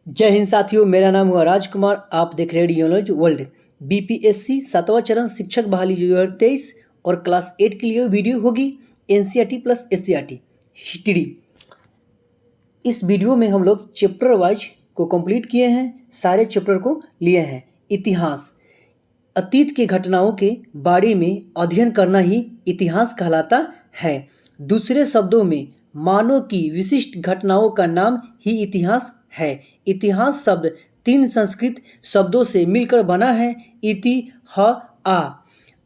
जय हिंद साथियों, मेरा नाम हुआ राजकुमार। आप देख रहे हैं नॉलेज वर्ल्ड। बीपीएससी 7वां चरण शिक्षक बहाली 2023 और क्लास 8 के लिए वीडियो होगी एनसीईआरटी प्लस एससीईआरटी हिस्ट्री। इस वीडियो में हम लोग चैप्टर वाइज को कंप्लीट किए हैं, सारे चैप्टर को लिए हैं। इतिहास, अतीत के घटनाओं के बारे में अध्ययन करना ही इतिहास कहलाता है। दूसरे शब्दों में मानव की विशिष्ट घटनाओं का नाम ही इतिहास है। इतिहास शब्द 3 संस्कृत शब्दों से मिलकर बना है। इति ह आ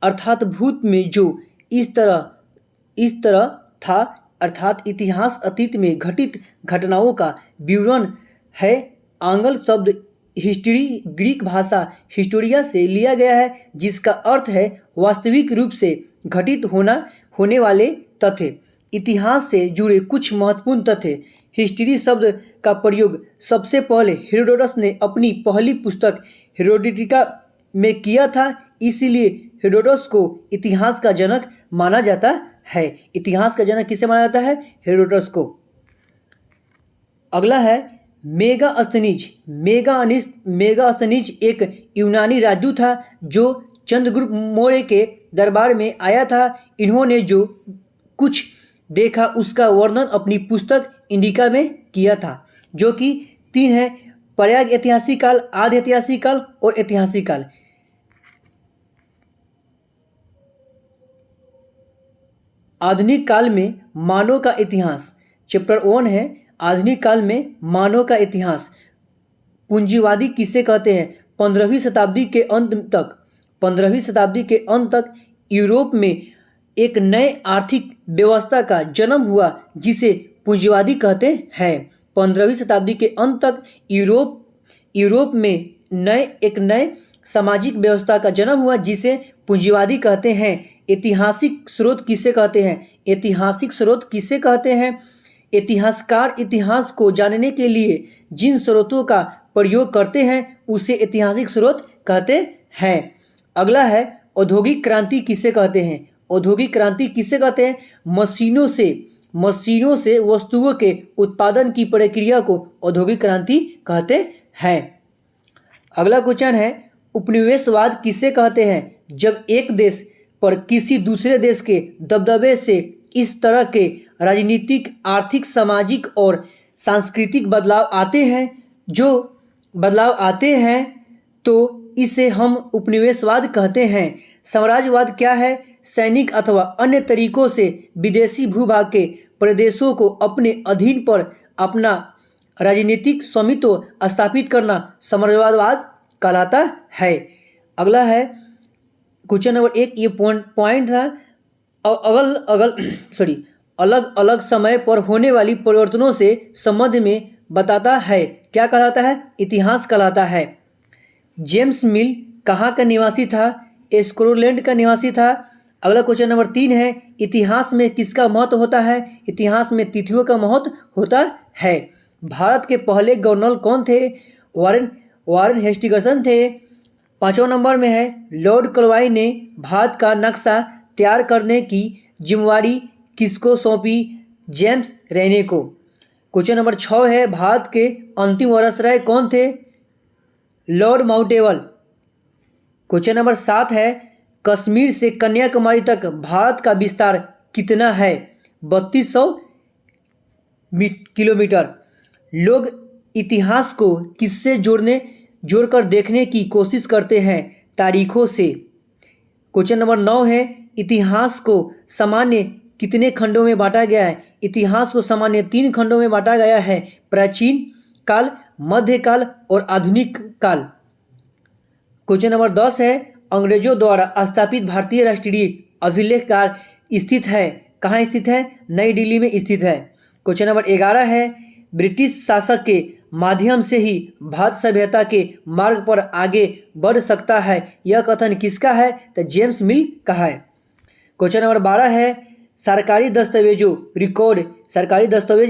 अर्थात भूत में जो इस तरह था, अर्थात इतिहास अतीत में घटित घटनाओं का विवरण है। आंग्ल शब्द हिस्ट्री ग्रीक भाषा हिस्टोरिया से लिया गया है, जिसका अर्थ है वास्तविक रूप से घटित होने वाले तथ्य। इतिहास से जुड़े कुछ महत्वपूर्ण तथ्य। हिस्ट्री शब्द का प्रयोग सबसे पहले हेरोडोटस ने अपनी पहली पुस्तक हेरोडोटिका में किया था, इसलिए हेरोडोटस को इतिहास का जनक माना जाता है। इतिहास का जनक किसे माना जाता है? हेरोडोटस को। अगला है मेगास्थनीज। मेगास्थनीज एक यूनानी राजदूत था जो चंद्रगुप्त मौर्य के दरबार में आया था। इन्होंने जो कुछ देखा उसका वर्णन अपनी पुस्तक इंडिका में किया था, जो कि 3 है: प्राग ऐतिहासिक काल, आधि ऐतिहासिक काल और ऐतिहासिक काल। आधुनिक काल में मानव का इतिहास, चैप्टर 1 है। आधुनिक काल में मानव का इतिहास। पूंजीवादी किसे कहते हैं? 15वीं शताब्दी के अंत तक यूरोप में एक नए आर्थिक व्यवस्था का जन्म हुआ, जिसे पूंजीवादी कहते हैं। 15वीं शताब्दी के अंत तक यूरोप में एक नए सामाजिक व्यवस्था का जन्म हुआ, जिसे पूंजीवादी कहते हैं। ऐतिहासिक स्रोत किसे कहते हैं? ऐतिहासिक स्रोत किसे कहते हैं? इतिहासकार इतिहास को जानने के लिए जिन स्रोतों का प्रयोग करते हैं उसे ऐतिहासिक स्रोत कहते हैं। अगला है औद्योगिक क्रांति किसे कहते हैं? औद्योगिक क्रांति किसे कहते हैं? मशीनों से वस्तुओं के उत्पादन की प्रक्रिया को औद्योगिक क्रांति कहते हैं। अगला क्वेश्चन है उपनिवेशवाद किसे कहते हैं? जब एक देश पर किसी दूसरे देश के दबदबे से इस तरह के राजनीतिक, आर्थिक, सामाजिक और सांस्कृतिक बदलाव आते हैं तो इसे हम उपनिवेशवाद कहते हैं। साम्राज्यवाद क्या है? सैनिक अथवा अन्य तरीकों से विदेशी भूभाग के प्रदेशों को अपने अधीन पर अपना राजनीतिक स्वामित्व स्थापित करना साम्राज्यवाद कहलाता है। अगला है क्वेश्चन नंबर 1, ये पॉइंट था। अलग अलग समय पर होने वाली परिवर्तनों से संबंध में बताता है। क्या कहलाता है? इतिहास कहलाता है। जेम्स मिल कहाँ का निवासी था? स्कॉटलैंड का निवासी था। अगला क्वेश्चन नंबर 3 है इतिहास में किसका महत्व होता है? इतिहास में तिथियों का महत्व होता है। भारत के पहले गवर्नर कौन थे? वारेन हेस्टिंग्स थे। 5वां नंबर में है लॉर्ड क्लाइव ने भारत का नक्शा तैयार करने की जिम्मेवारी किसको सौंपी? जेम्स रेने को। क्वेश्चन नंबर 6 है भारत के अंतिम वायसराय कौन थे? Lord Mountbatten. क्वेश्चन नंबर 7 है कश्मीर से कन्याकुमारी तक भारत का विस्तार कितना है? 3200 किलोमीटर। लोग इतिहास को किससे जोड़कर देखने की कोशिश करते हैं? तारीखों से। क्वेश्चन नंबर 9 है इतिहास को सामान्य कितने खंडों में बांटा गया है? इतिहास को सामान्य 3 खंडों में बांटा गया है: प्राचीन काल, मध्यकाल और आधुनिक काल। क्वेश्चन नंबर 10 है अंग्रेजों द्वारा स्थापित भारतीय राष्ट्रीय अभिलेखागार स्थित है। कहाँ स्थित है? नई दिल्ली में स्थित है। क्वेश्चन नंबर 11 है ब्रिटिश शासक के माध्यम से ही भारत सभ्यता के मार्ग पर आगे बढ़ सकता है, यह कथन किसका है? तो जेम्स मिल का है। क्वेश्चन नंबर 12 है सरकारी दस्तावेज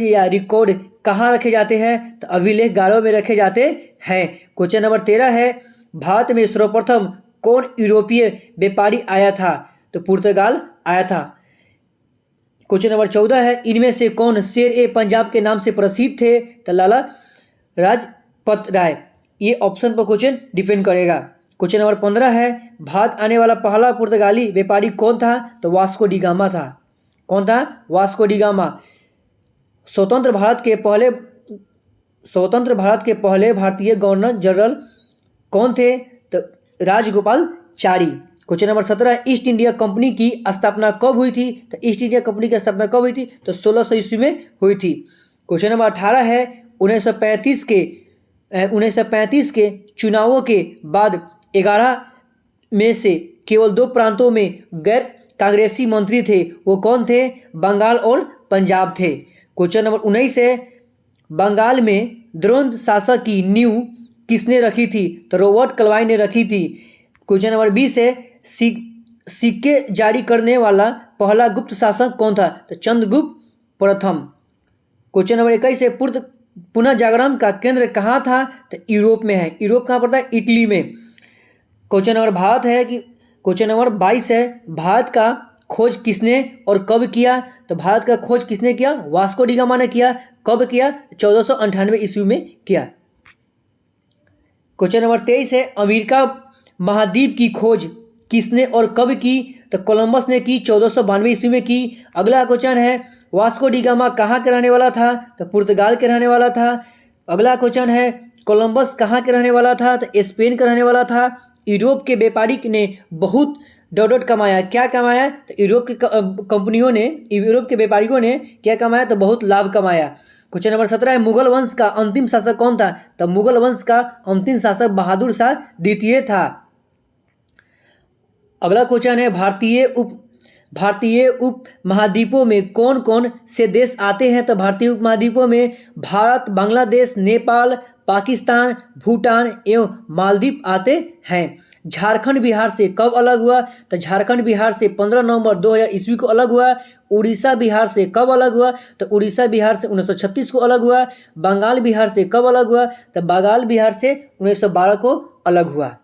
या रिकॉर्ड कहाँ रखे जाते हैं? तो अभिलेखागारों में रखे जाते हैं। क्वेश्चन नंबर 13 है भारत में सर्वप्रथम कौन यूरोपीय व्यापारी आया था? तो पुर्तगाल आया था। क्वेश्चन नंबर 14 है इनमें से कौन शेर ए पंजाब के नाम से प्रसिद्ध थे? तो लाला पत राय, ये ऑप्शन पर क्वेश्चन डिपेंड करेगा। क्वेश्चन नंबर 15 है, भारत आने वाला पहला पुर्तगाली व्यापारी कौन था? तो वास्को डी गामा था। कौन था? Vasco D gamma. स्वतंत्र भारत के पहले भारतीय गवर्नर जनरल कौन थे? तो Rajagopalachari. Question number 17, east India company की स्थापना कब हुई थी? तो ईस्ट इंडिया कंपनी की स्थापना कब हुई थी? तो 1600 ईस्वी में हुई थी। क्वेश्चन नंबर 18 है, 1935 के चुनावों के बाद 11 में से केवल 2 प्रांतों में गैर कांग्रेसी मंत्री थे, वो कौन थे? बंगाल और पंजाब थे। क्वेश्चन नंबर 19 है, बंगाल में द्वंद्व शासक की नींव किसने रखी थी? तो रॉबर्ट क्लाइव ने रखी थी। क्वेश्चन नंबर 20 है, सिक्के जारी करने वाला पहला गुप्त शासक कौन था? तो चंद्रगुप्त प्रथम। क्वेश्चन नंबर 21 है, पुनः जागरण का केंद्र कहाँ था? तो यूरोप में है। यूरोप कहाँ पड़ता है? इटली में। क्वेश्चन नंबर 22 है, भारत का खोज किसने और कब किया? तो भारत का खोज किसने किया? वास्को डी गामा ने किया। कब किया? 1498 ईस्वी में किया। क्वेश्चन नंबर 23 है, अमेरिका महाद्वीप की खोज किसने और कब की? तो कोलंबस ने की, 1492 ईस्वी में की। अगला क्वेश्चन है, वास्को डी गामा कहाँ के रहने वाला था? तो पुर्तगाल के रहने वाला था। अगला क्वेश्चन है, कोलंबस कहाँ के रहने वाला था? तो स्पेन का रहने वाला था। यूरोप के व्यापारी ने बहुत डॉट कमाया। क्या कमाया? तो यूरोप के व्यापारियों ने क्या कमाया? तो बहुत लाभ कमाया। क्वेश्चन नंबर 17 है, मुगल वंश का अंतिम शासक कौन था? तो मुगल वंश का अंतिम शासक बहादुर शाह द्वितीय था। अगला क्वेश्चन है, भारतीय उप महाद्वीपों में कौन कौन से देश आते हैं? तो भारतीय उप महाद्वीपों में भारत, बांग्लादेश, नेपाल, पाकिस्तान, भूटान एवं मालदीव आते हैं। झारखंड बिहार से कब अलग हुआ? तो झारखंड बिहार से 15 नवंबर 2000 ईस्वी को अलग हुआ। उड़ीसा बिहार से कब अलग हुआ? तो उड़ीसा बिहार से 1936 को अलग हुआ। बंगाल बिहार से कब अलग हुआ? तो बंगाल बिहार से 1912 को अलग हुआ।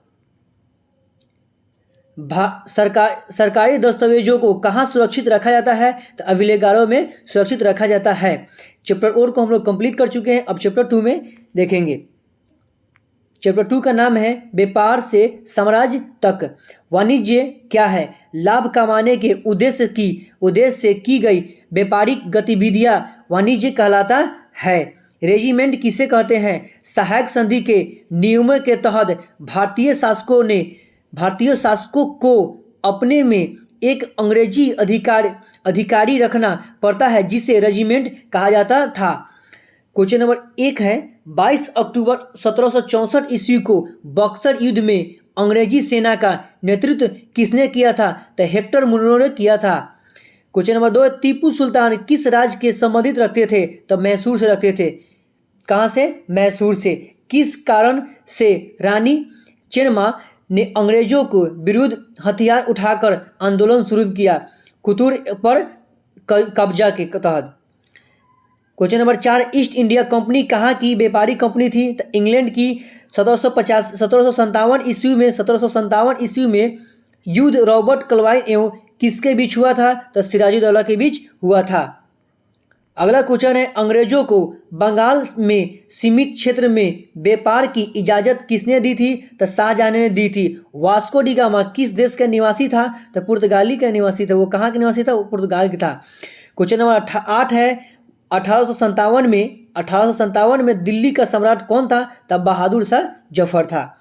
सरकारी दस्तावेजों को कहाँ सुरक्षित रखा जाता है? तो अभिलेखागारों में सुरक्षित रखा जाता है। चैप्टर 4 को हम लोग कंप्लीट कर चुके हैं। अब चैप्टर 2 में देखेंगे। चैप्टर 2 का नाम है व्यापार से साम्राज्य तक। वाणिज्य क्या है? लाभ कमाने के उद्देश्य से की गई व्यापारिक गतिविधियां वाणिज्य कहलाता है। रेजिमेंट किसे कहते हैं? सहायक संधि के नियमों के तहत भारतीय शासकों को अपने में एक अंग्रेजी अधिकारी रखना पड़ता है, जिसे रेजिमेंट कहा जाता था। क्वेश्चन नंबर 1 है, 22 अक्टूबर 1764 ईस्वी को बक्सर युद्ध में अंग्रेजी सेना का नेतृत्व किसने किया था? तो हेक्टर मुनरो ने किया था। क्वेश्चन नंबर 2 है, टीपू सुल्तान किस राज्य के संबंधित रखते थे? तो मैसूर से रखते थे। कहाँ से? मैसूर से। किस कारण से रानी चेन्नम्मा ने अंग्रेजों को विरुद्ध हथियार उठाकर आंदोलन शुरू किया? कुतुर पर कब्जा के तहत। Question number 4, east India company कहाँ की व्यापारी कंपनी थी? तो इंग्लैंड की। 1757 ईस्वी में युद्ध रॉबर्ट क्लाइव एवं किसके बीच हुआ था? तो सिराजुद्दौला के बीच हुआ था। अगला क्वेश्चन है, अंग्रेजों को बंगाल में सीमित क्षेत्र में व्यापार की इजाज़त किसने दी थी? तो शाहजहां ने दी थी। वास्को डी गामा किस देश का निवासी था? तो पुर्तगाली का निवासी था। वो कहाँ का निवासी था? वो पुर्तगाल का था। क्वेश्चन नंबर 8 है, 1857 में दिल्ली का सम्राट कौन था? तब बहादुर शाह जफर था।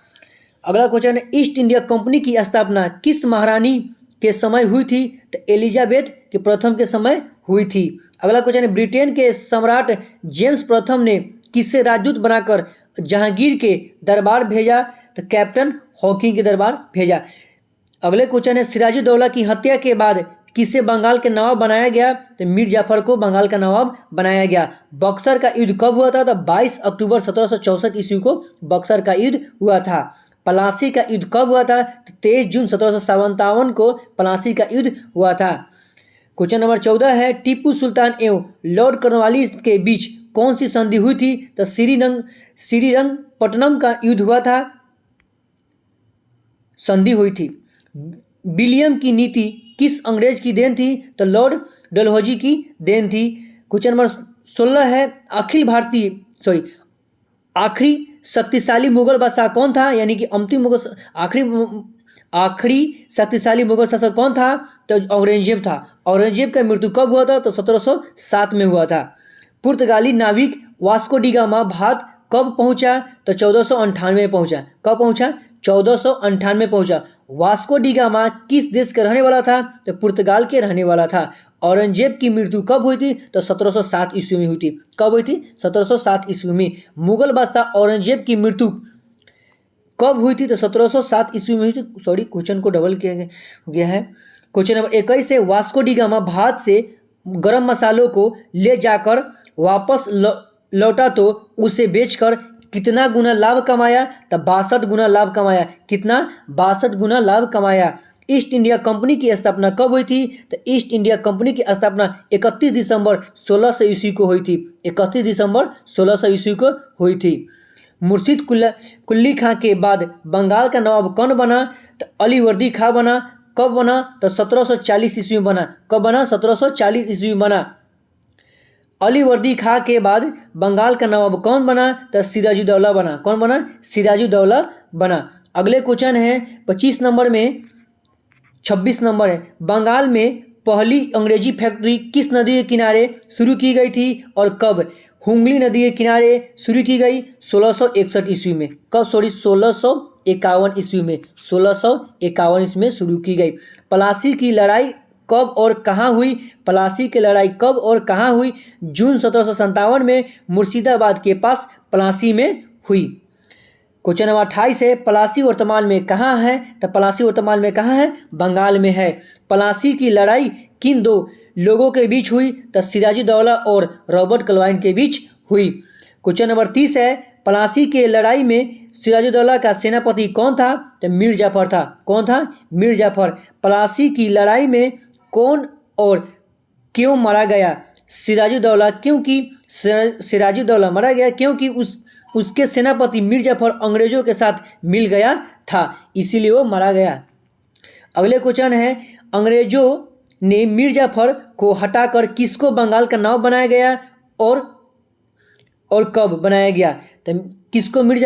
अगला क्वेश्चन है, ईस्ट इंडिया कंपनी की स्थापना किस महारानी के समय हुई थी? तो एलिजाबेथ के प्रथम के समय हुई थी। अगला क्वेश्चन है, ब्रिटेन के सम्राट जेम्स प्रथम ने किससे राजदूत बनाकर जहांगीर के दरबार भेजा? तो कैप्टन हॉकिंग के दरबार भेजा। अगले क्वेश्चन है, सिराजुद्दौला की हत्या के बाद किसे बंगाल के नवाब बनाया गया? तो मीर जाफर को बंगाल का नवाब बनाया गया। बक्सर का युद्ध कब हुआ था? तो 22 अक्टूबर 1764 ईस्वी को बक्सर का युद्ध हुआ था। प्लासी का युद्ध कब हुआ था? तो 23 जून 1757 को प्लासी का युद्ध हुआ था। क्वेश्चन नंबर 14 है, टीपू सुल्तान एवं लॉर्ड कॉर्नवालिस के बीच कौन सी संधि हुई थी? तो श्रीरंगपट्टनम का युद्ध हुआ था, संधि हुई थी। विलियम की नीति किस अंग्रेज की देन थी? तो लॉर्ड डलहौजी की देन थी। क्वेश्चन नंबर 16 है, आखिरी शक्तिशाली मुगल बादशाह कौन था, यानी कि अंतिम मुगल आखिरी शक्तिशाली मुगल शासक कौन था, तो औरंगजेब था। औरंगजेब का मृत्यु कब हुआ था, तो 1707 में हुआ था। पुर्तगाली नाविक वास्को डी गामा भारत कब पहुंचा, तो 1498 में पहुंचा। कब पहुंचा, 1498 पहुंचा। वास्को डी गामा किस देश का रहने वाला था, तो पुर्तगाल के रहने वाला था। औरंगजेब की मृत्यु कब हुई थी, तो 1707 ईस्वी में हुई थी। कब हुई थी, 1707 ईस्वी में। मुगल बादशाह औरंगजेब की मृत्यु कब हुई थी, तो 1707 ईस्वी में हुई थी। सॉरी, क्वेश्चन को डबल किया गया है। क्वेश्चन नंबर 21 है, वास्को डी गामा भारत से गरम मसालों को ले जाकर वापस लौटा तो उसे बेचकर कितना गुना लाभ कमाया, तो 62 गुना लाभ कमाया। कितना, 62 गुना लाभ कमाया। ईस्ट इंडिया कंपनी की स्थापना कब हुई थी, तो ईस्ट इंडिया कंपनी की स्थापना 31 दिसंबर 1600 ईस्वी को हुई थी। 31 दिसंबर 1600 ईस्वी को हुई थी। मुर्शिद कुल्ली खां के बाद बंगाल का नवाब कौन बना, तो अलीवर्दी खां बना। कब बना, तो 1740 ईस्वी में बना। कब बना, 1740 ईस्वी में बना। अलीवर्दी खां के बाद बंगाल का नवाब कौन बना, तो सिराजुद्दौला बना। कौन बना, सिराजुद्दौला बना। अगले क्वेश्चन है 25 नंबर में, 26 नंबर है, बंगाल में पहली अंग्रेजी फैक्ट्री किस नदी के किनारे शुरू की गई थी और कब, हुगली नदी के किनारे शुरू की गई 1661 ईस्वी में। कब, सॉरी 1651 ईस्वी में। 1651 ईस्वी में शुरू की गई। प्लासी की लड़ाई कब और कहाँ हुई, प्लासी की लड़ाई कब और कहाँ हुई, जून 1757 में मुर्शिदाबाद के पास प्लासी में हुई। क्वेश्चन नंबर 28 है, प्लासी वर्तमान में कहाँ है, तो प्लासी वर्तमान में कहाँ है, बंगाल में है। प्लासी की लड़ाई किन दो लोगों के बीच हुई, तो सिराजुद्दौला और रॉबर्ट क्लाइव के बीच हुई। क्वेश्चन नंबर 30 है, प्लासी के लड़ाई में सिराजुद्दौला का सेनापति कौन था, तो मीर जाफर था। कौन था, मीर जाफर। प्लासी की लड़ाई में कौन और क्यों मारा गया, सिराजुद्दौला। क्योंकि सिराजुद्दौला मारा गया क्योंकि उसके सेनापति मीर जाफर अंग्रेजों के साथ मिल गया था, इसीलिए वो मारा गया। अगले क्वेश्चन है, अंग्रेजों ने मीर जाफर को हटाकर किसको बंगाल का नवाब बनाया गया और कब बनाया गया, तो किसको, मीर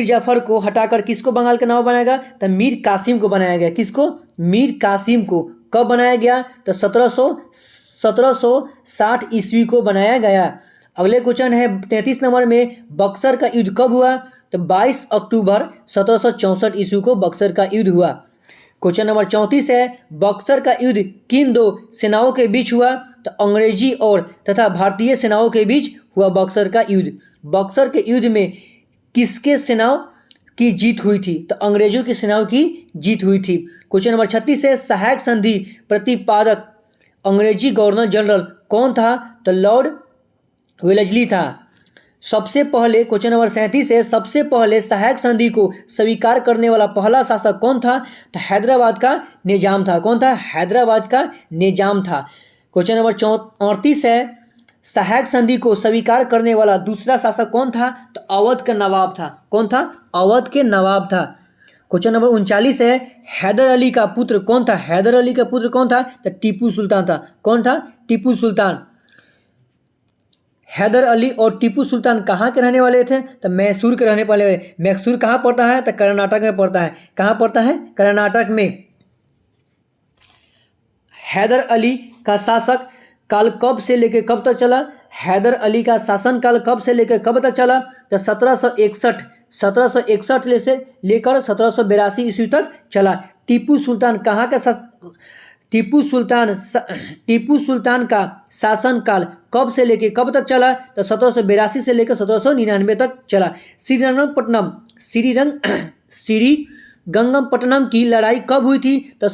जाफर को हटाकर किसको बंगाल का नवाब बनाया गया, तो मीर कासिम को बनाया गया। किसको, मीर कासिम को। कब बनाया गया, तो 1760 ईस्वी को बनाया गया। अगले क्वेश्चन है 33 नंबर में, बक्सर का युद्ध कब हुआ, तो 22 अक्टूबर 1764 ईस्वी को बक्सर का युद्ध हुआ। क्वेश्चन नंबर 34 है, बक्सर का युद्ध किन दो सेनाओं के बीच हुआ, तो अंग्रेजी और तथा भारतीय सेनाओं के बीच हुआ बक्सर का युद्ध। बक्सर के युद्ध में किसके सेनाओं की जीत हुई थी, तो अंग्रेजों की सेनाओं की जीत हुई थी। क्वेश्चन नंबर 36 है, सहायक संधि प्रतिपादक अंग्रेजी गवर्नर जनरल कौन था, तो लॉर्ड वेलेस्ली था। सबसे पहले, क्वेश्चन नंबर 37 है, सबसे पहले सहायक संधि को स्वीकार करने वाला पहला शासक कौन था, तो हैदराबाद का निजाम था। कौन था, हैदराबाद का निजाम था। क्वेश्चन नंबर 38 है, सहायक संधि को स्वीकार करने वाला दूसरा शासक कौन था, तो अवध का नवाब था। कौन था, अवध के नवाब था। क्वेश्चन नंबर 39 है, हैदर अली का पुत्र कौन था, हैदर अली का पुत्र कौन था, तो टीपू सुल्तान था। कौन था, टीपू सुल्तान। हैदर अली और टीपू सुल्तान कहाँ के रहने वाले थे, तो मैसूर के रहने वाले। मैसूर कहाँ पड़ता है, तो कर्नाटक में पड़ता है। कहाँ पड़ता है, कर्नाटक में। हैदर अली का शासक काल कब से लेकर कब तक चला, हैदर अली का शासन काल कब से लेकर कब तक चला, तो 1761 से लेकर 1782 ईस्वी तक चला। टीपू सुल्तान कहाँ का टीपू सुल्तान का शासनकाल कब से लेकर कब तक चला, तो 1782 से लेकर 1799 तक चला। श्रीरंगपट्टनम की लड़ाई कब हुई थी, तो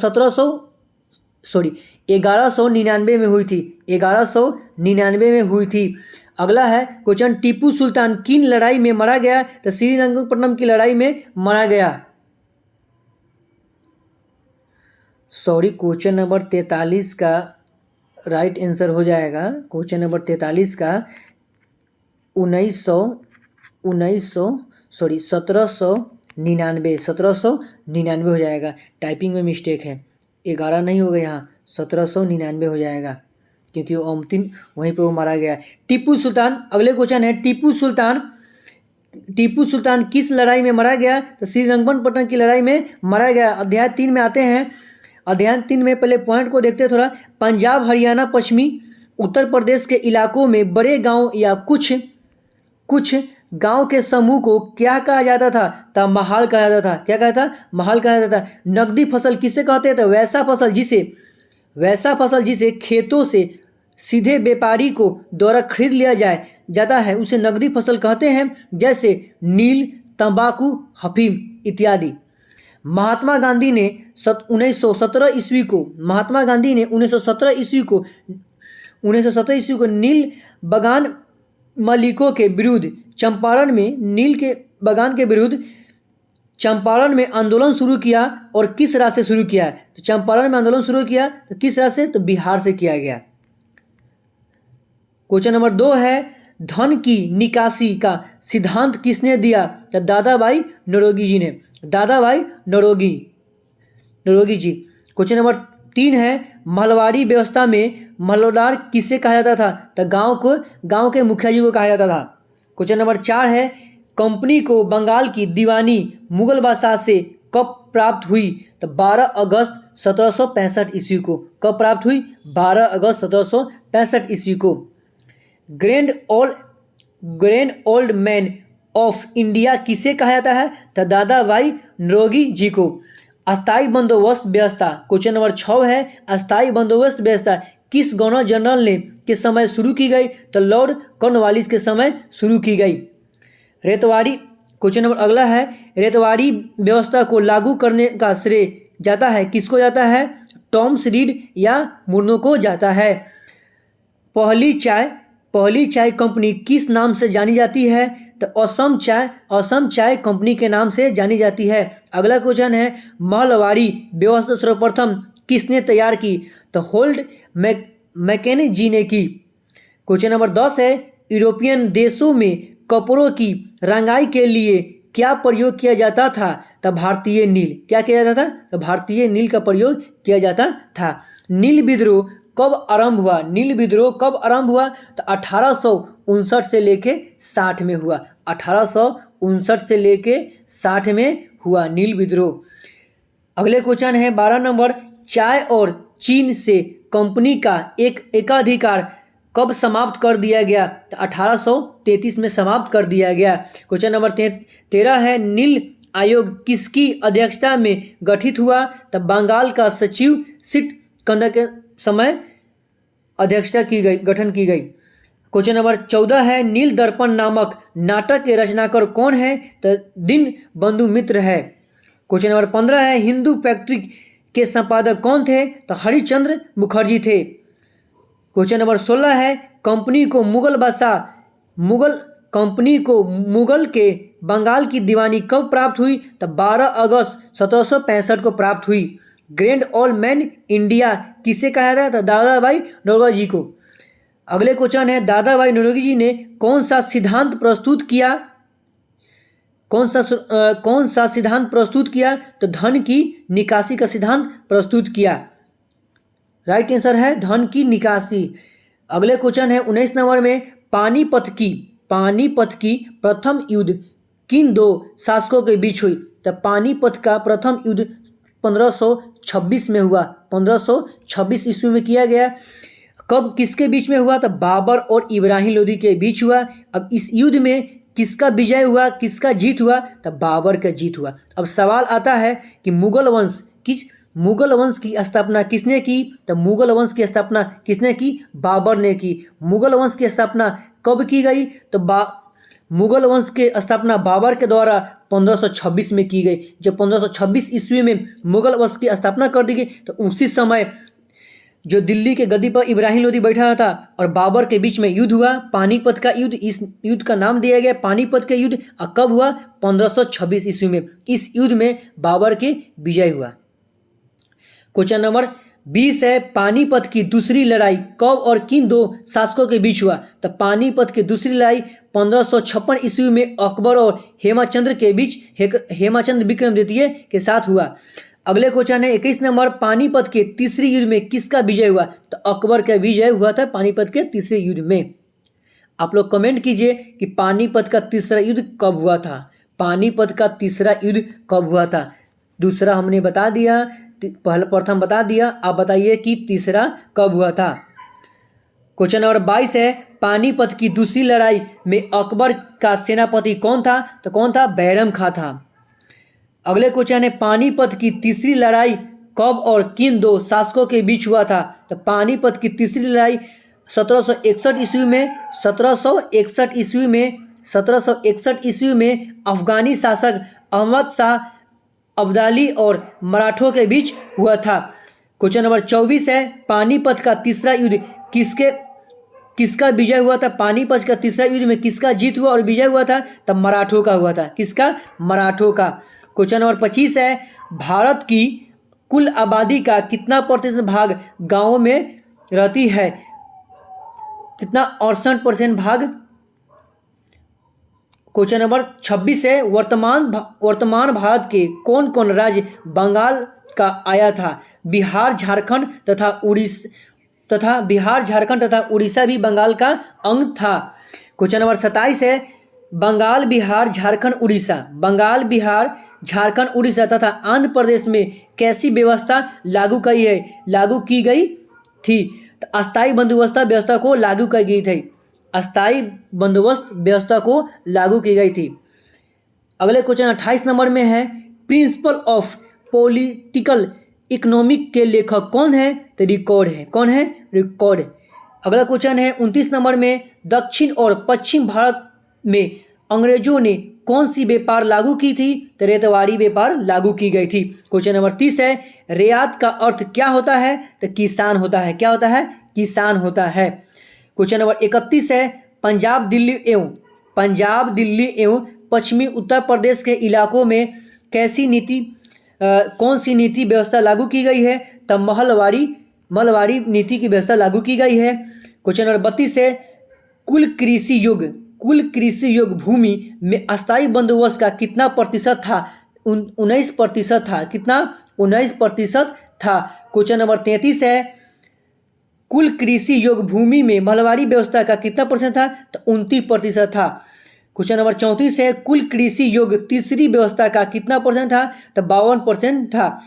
1199 में हुई थी। 1199 में हुई थी। अगला है क्वेश्चन, टीपू सुल्तान किन लड़ाई में मारा गया, तो श्रीरंगपट्टनम की लड़ाई में मारा गया। क्वेश्चन नंबर 43 का राइट आंसर हो जाएगा। क्वेश्चन नंबर 43 का 1799 हो जाएगा। टाइपिंग में मिस्टेक है, 11 नहीं होगा यहाँ, 1799 हो जाएगा, क्योंकि वो अंतिम वहीं पे वो मारा गया। टीपू सुल्तान, अगले क्वेश्चन है, टीपू सुल्तान टीपू सुल्तान किस लड़ाई में मारा गया? तो श्रीरंगपट्टनम की लड़ाई में मारा गया। अध्याय 3 में आते हैं। अध्याय 3 में पहले पॉइंट को देखते हैं थोड़ा। पंजाब, हरियाणा, पश्चिमी उत्तर प्रदेश के इलाकों में बड़े गांव या कुछ गांव के समूह को क्या कहा जाता था? तो महाल कहा जाता था। क्या कहा था? महाल कहा जाता था। नकदी फसल किसे कहते हैं? तो वैसा फसल जिसे खेतों से सीधे व्यापारी को द्वारा खरीद लिया जाता है उसे नकदी फसल कहते हैं, जैसे नील, तंबाकू, अफीम इत्यादि। महात्मा गांधी ने 1917 ईस्वी को नील बगान मालिकों के विरुद्ध चंपारण में आंदोलन शुरू किया। और किस राज्य से शुरू किया? तो चंपारण में आंदोलन शुरू किया तो किस राज्य से? तो बिहार से किया गया। क्वेश्चन नंबर 2 है, धन की निकासी का सिद्धांत किसने दिया? तो दादाभाई नौरोजी जी ने। दादाभाई नौरोजी जी। क्वेश्चन नंबर 3 है, महलवाड़ी व्यवस्था में महलदार किसे कहा जाता था? तो गांव के मुखिया जी को कहा जाता था। क्वेश्चन नंबर 4 है, कंपनी को बंगाल की दीवानी मुगल बादशाह से कब प्राप्त हुई? तो 12 अगस्त 1765 ईस्वी को। कब प्राप्त हुई? 12 अगस्त 1765 ईस्वी को। Grand old man of India किसे कहा जाता है? तो दादाभाई नौरोजी जी को। अस्थायी बंदोबस्त व्यवस्था। क्वेश्चन नंबर 6 है, अस्थायी बंदोबस्त व्यवस्था किस गवर्नर जनरल ने के समय शुरू की गई? तो लॉर्ड कॉर्नवालिस के समय शुरू की गई। रेतवाड़ी। क्वेश्चन नंबर अगला है, रेतवाड़ी व्यवस्था को लागू करने का श्रेय जाता है किसको जाता है? टॉमस रीड या मुर्नो को जाता है। पहली चाय कंपनी किस नाम से जानी जाती है? तो असम चाय कंपनी के नाम से जानी जाती है। अगला क्वेश्चन है, महलवाड़ी व्यवस्था सर्वप्रथम किसने तैयार की? तो होल्ड मैकेने जी ने की। क्वेश्चन नंबर 10 है, यूरोपियन देशों में कपड़ों की रंगाई के लिए क्या प्रयोग किया जाता था? तो भारतीय नील। क्या किया जाता था? तो भारतीय नील का प्रयोग किया जाता था। नील विद्रोह कब आरंभ हुआ? तो 1859 से लेके 60 में हुआ। 1859 से लेके 60 में हुआ नील विद्रोह। अगले क्वेश्चन है 12 नंबर, चाय और चीन से कंपनी का एकाधिकार कब समाप्त कर दिया गया? तो 1833 में समाप्त कर दिया गया। क्वेश्चन नंबर 13 है, नील आयोग किसकी अध्यक्षता में गठित हुआ? तो बंगाल का सचिव सीट कंदा के समय अध्यक्षता गठन की गई। क्वेश्चन नंबर 14 है, नील दर्पण नामक नाटक के रचनाकार कौन है? तो दीन बंधु मित्र है। क्वेश्चन नंबर 15 है, हिंदू पैट्रिक के संपादक कौन थे? तो हरिश्चंद्र मुखर्जी थे। क्वेश्चन नंबर 16 है, कंपनी को मुगल के बंगाल की दीवानी कब प्राप्त हुई? तो 12 अगस्त 1765 को प्राप्त हुई। ग्रैंड ओल्ड मैन इंडिया किसे कहा जाता है? तो दादाभाई नौरोजी जी को। अगले क्वेश्चन है, दादाभाई नौरोजी जी ने कौन सा सिद्धांत प्रस्तुत किया? तो धन की निकासी का सिद्धांत प्रस्तुत किया। राइट आंसर है धन की निकासी। अगले क्वेश्चन है 19 नंबर में, पानीपत की प्रथम युद्ध किन दो शासकों के बीच हुई? तो पानीपत का प्रथम युद्ध 1526 में हुआ। 1526 ईस्वी में किया गया। कब किसके बीच में हुआ? तो बाबर और इब्राहिम लोदी के बीच हुआ। अब इस युद्ध में किसका विजय हुआ, किसका जीत हुआ? तो बाबर का जीत हुआ। अब सवाल आता है कि मुगल वंश की स्थापना किसने की? तो मुगल वंश की स्थापना किसने की? बाबर ने की। मुगल वंश की स्थापना कब की गई? तो मुगल वंश की स्थापना बाबर के द्वारा 1526 में की गई। जब 1526 ईस्वी में मुगल वंश की स्थापना कर दी गई तो उसी समय जो दिल्ली के गद्दी पर इब्राहिम लोदी बैठा था और बाबर के बीच में युद्ध हुआ, पानीपत का युद्ध। इस युद्ध का नाम दिया गया पानीपत के युद्ध। और कब हुआ? 1526 ईस्वी में। इस युद्ध में बाबर की विजय हुआ। क्वेश्चन नंबर 20 है, पानीपत की दूसरी लड़ाई कब और किन दो शासकों के बीच हुआ? तो पानीपत की दूसरी लड़ाई 1556 ईस्वी में अकबर और हेमाचंद्र विक्रम द्वितीय के साथ हुआ। अगले क्वेश्चन है 21 नंबर, पानीपत के तीसरी युद्ध में किसका विजय हुआ? तो अकबर का विजय हुआ था पानीपत के तीसरे युद्ध में। आप लोग कमेंट कीजिए कि पानीपत का तीसरा युद्ध कब हुआ था। पानीपत का तीसरा युद्ध कब हुआ था। दूसरा हमने बता दिया, पहला प्रथम बता दिया, आप बताइए कि तीसरा कब हुआ था। क्वेश्चन नंबर 22 है, पानीपत की दूसरी लड़ाई में अकबर का सेनापति कौन था? तो कौन था? बैरम खां था। अगले क्वेश्चन है, पानीपत की तीसरी लड़ाई कब और किन दो शासकों के बीच हुआ था? तो पानीपत की तीसरी लड़ाई 1761 ईस्वी में 1761 ईस्वी में अफगानी शासक अहमद शाह अब्दाली और मराठों के बीच हुआ था। क्वेश्चन नंबर 24 है, पानीपत का तीसरा युद्ध किसका विजय हुआ था? पानीपत का तीसरा युद्ध में किसका जीत हुआ और विजय हुआ था? तब मराठों का हुआ था। किसका? मराठों का। क्वेश्चन नंबर 25 है, भारत की कुल आबादी का कितना प्रतिशत भाग गांवों में रहती है? कितना? 68% भाग। क्वेश्चन नंबर 26 है, वर्तमान भारत के कौन कौन राज्य बंगाल का आया था? बिहार झारखंड तथा उड़ीसा भी बंगाल का अंग था। क्वेश्चन नंबर 27 है, बंगाल बिहार झारखंड उड़ीसा तथा आंध्र प्रदेश में कैसी व्यवस्था लागू की गई थी? तो अस्थायी बंदोबस्त व्यवस्था को लागू की गई थी। अस्थायी बंदोबस्त व्यवस्था को लागू की गई थी। अगले क्वेश्चन 28 नंबर में है, प्रिंसिपल ऑफ पॉलिटिकल इकोनॉमिक के लेखक कौन है? तो रिकॉर्ड है। कौन है? रिकॉर्ड। अगला क्वेश्चन है 29 नंबर में, दक्षिण और पश्चिम भारत में अंग्रेजों ने कौन सी व्यापार लागू की थी? तो रेतवाड़ी व्यापार लागू की गई थी। क्वेश्चन नंबर 30 है, रियात का अर्थ क्या होता है? तो किसान होता है। क्या होता है? किसान होता है। क्वेश्चन नंबर 31 है, पंजाब दिल्ली एवं पश्चिमी उत्तर प्रदेश के इलाकों में कौन सी नीति व्यवस्था लागू की गई है? तब मलवाड़ी नीति की व्यवस्था लागू की गई है। क्वेश्चन नंबर 32 है, कुल कृषि योग भूमि में अस्थायी बंदोबस्त का कितना प्रतिशत था? 19% था। कितना? 19% था। क्वेश्चन नंबर 33 है, कुल कृषि योग भूमि में मलवाड़ी व्यवस्था का कितना परसेंट था? तो 29% था। क्वेश्चन नंबर 34 है, कुल कृषि योग तीसरी व्यवस्था का कितना परसेंट था? तो 52% था।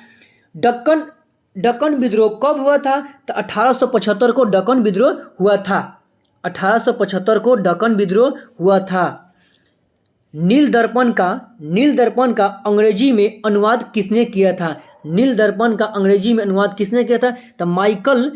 दक्कन विद्रोह कब हुआ था? तो 1875 को दक्कन विद्रोह हुआ था। 1875 को दक्कन विद्रोह हुआ था। नील दर्पण का अंग्रेजी में अनुवाद किसने किया था? नील दर्पण का अंग्रेजी में अनुवाद किसने किया था? तो माइकल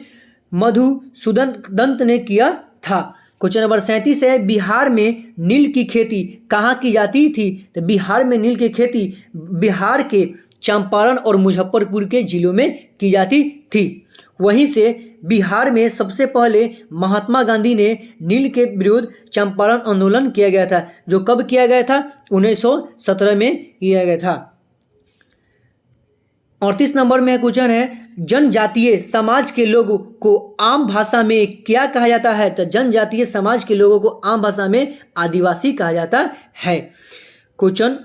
मधुसूदन ने किया था। क्वेश्चन नंबर 37 है, बिहार में नील की खेती कहाँ की जाती थी? तो बिहार में नील की खेती बिहार के चंपारण और मुजफ्फरपुर के जिलों में की जाती थी। वहीं से बिहार में सबसे पहले महात्मा गांधी ने नील के विरुद्ध चंपारण आंदोलन किया गया था, जो कब किया गया था? 1917 में किया गया था। 38 नंबर में क्वेश्चन है, जनजातीय समाज के लोगों को आम भाषा में क्या कहा जाता है? तो जनजातीय समाज के लोगों को आम भाषा में आदिवासी कहा जाता है। क्वेश्चन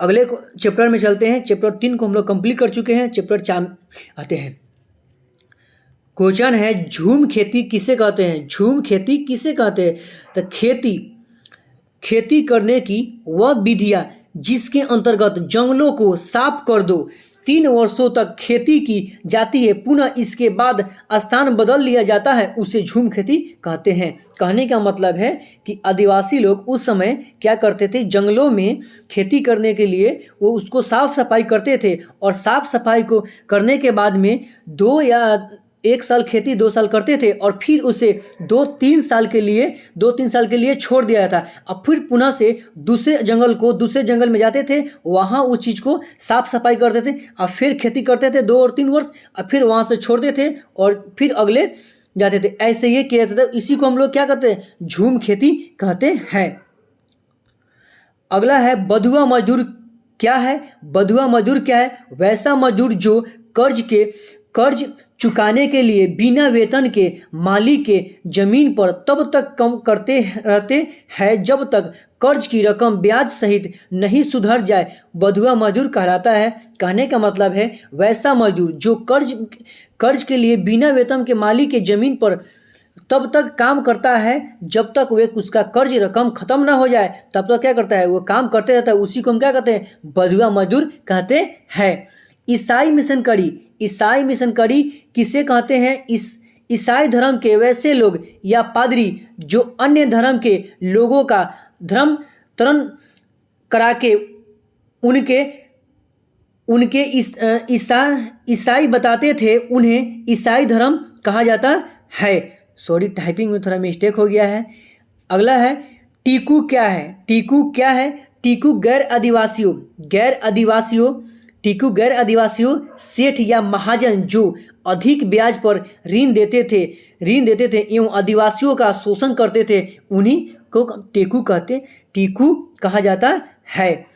अगले चैप्टर में चलते हैं। चैप्टर 3 को हम लोग कंप्लीट कर चुके हैं। चैप्टर 4 आते हैं। क्वेश्चन है, झूम खेती किसे कहते हैं? झूम खेती किसे कहते हैं? तो खेती करने की वह विधियां जिसके अंतर्गत जंगलों को साफ कर दो 3 वर्षों तक खेती की जाती है, पुनः इसके बाद स्थान बदल लिया जाता है, उसे झूम खेती कहते हैं। कहने का मतलब है कि आदिवासी लोग उस समय क्या करते थे? जंगलों में खेती करने के लिए वो उसको साफ सफाई करते थे, और साफ सफाई को करने के बाद में 1 साल खेती 2 साल करते थे, और फिर उसे 2-3 साल के लिए छोड़ दिया था। अब फिर पुनः से दूसरे जंगल में जाते थे, वहाँ उस चीज़ को साफ सफाई करते थे, और फिर खेती करते थे 2 और 3 वर्ष, और फिर वहाँ से छोड़ते थे और फिर अगले जाते थे। ऐसे ये किया जाता था। इसी को हम लोग क्या कहते हैं? झूम खेती कहते हैं। अगला है, बंधुआ मजदूर क्या है? बंधुआ मजदूर क्या है? वैसा मजदूर जो कर्ज चुकाने के लिए बिना वेतन के मालिक के जमीन पर तब तक कम करते रहते हैं जब तक कर्ज की रकम ब्याज सहित नहीं सुधर जाए, बंधुआ मजदूर कहलाता है। कहने का मतलब है, वैसा मजदूर जो कर्ज के लिए बिना वेतन के मालिक के जमीन पर तब तक काम करता है जब तक वे उसका कर्ज रकम खत्म ना हो जाए, तब तक क्या करता है, वो काम करते रहता है। उसी को हम क्या कहते हैं, बंधुआ मजदूर कहते हैं। ईसाई मिशन कड़ी किसे कहते हैं? ईसाई धर्म के वैसे लोग या पादरी जो अन्य धर्म के लोगों का धर्म तरण करा के उनके ईसाई बताते थे, उन्हें ईसाई धर्म कहा जाता है। सॉरी, टाइपिंग में थोड़ा मिस्टेक हो गया है। अगला है टीकू क्या है? टीकू गैर आदिवासियों सेठ या महाजन जो अधिक ब्याज पर ऋण देते थे एवं आदिवासियों का शोषण करते थे, उन्हीं को टीकू कहा जाता है।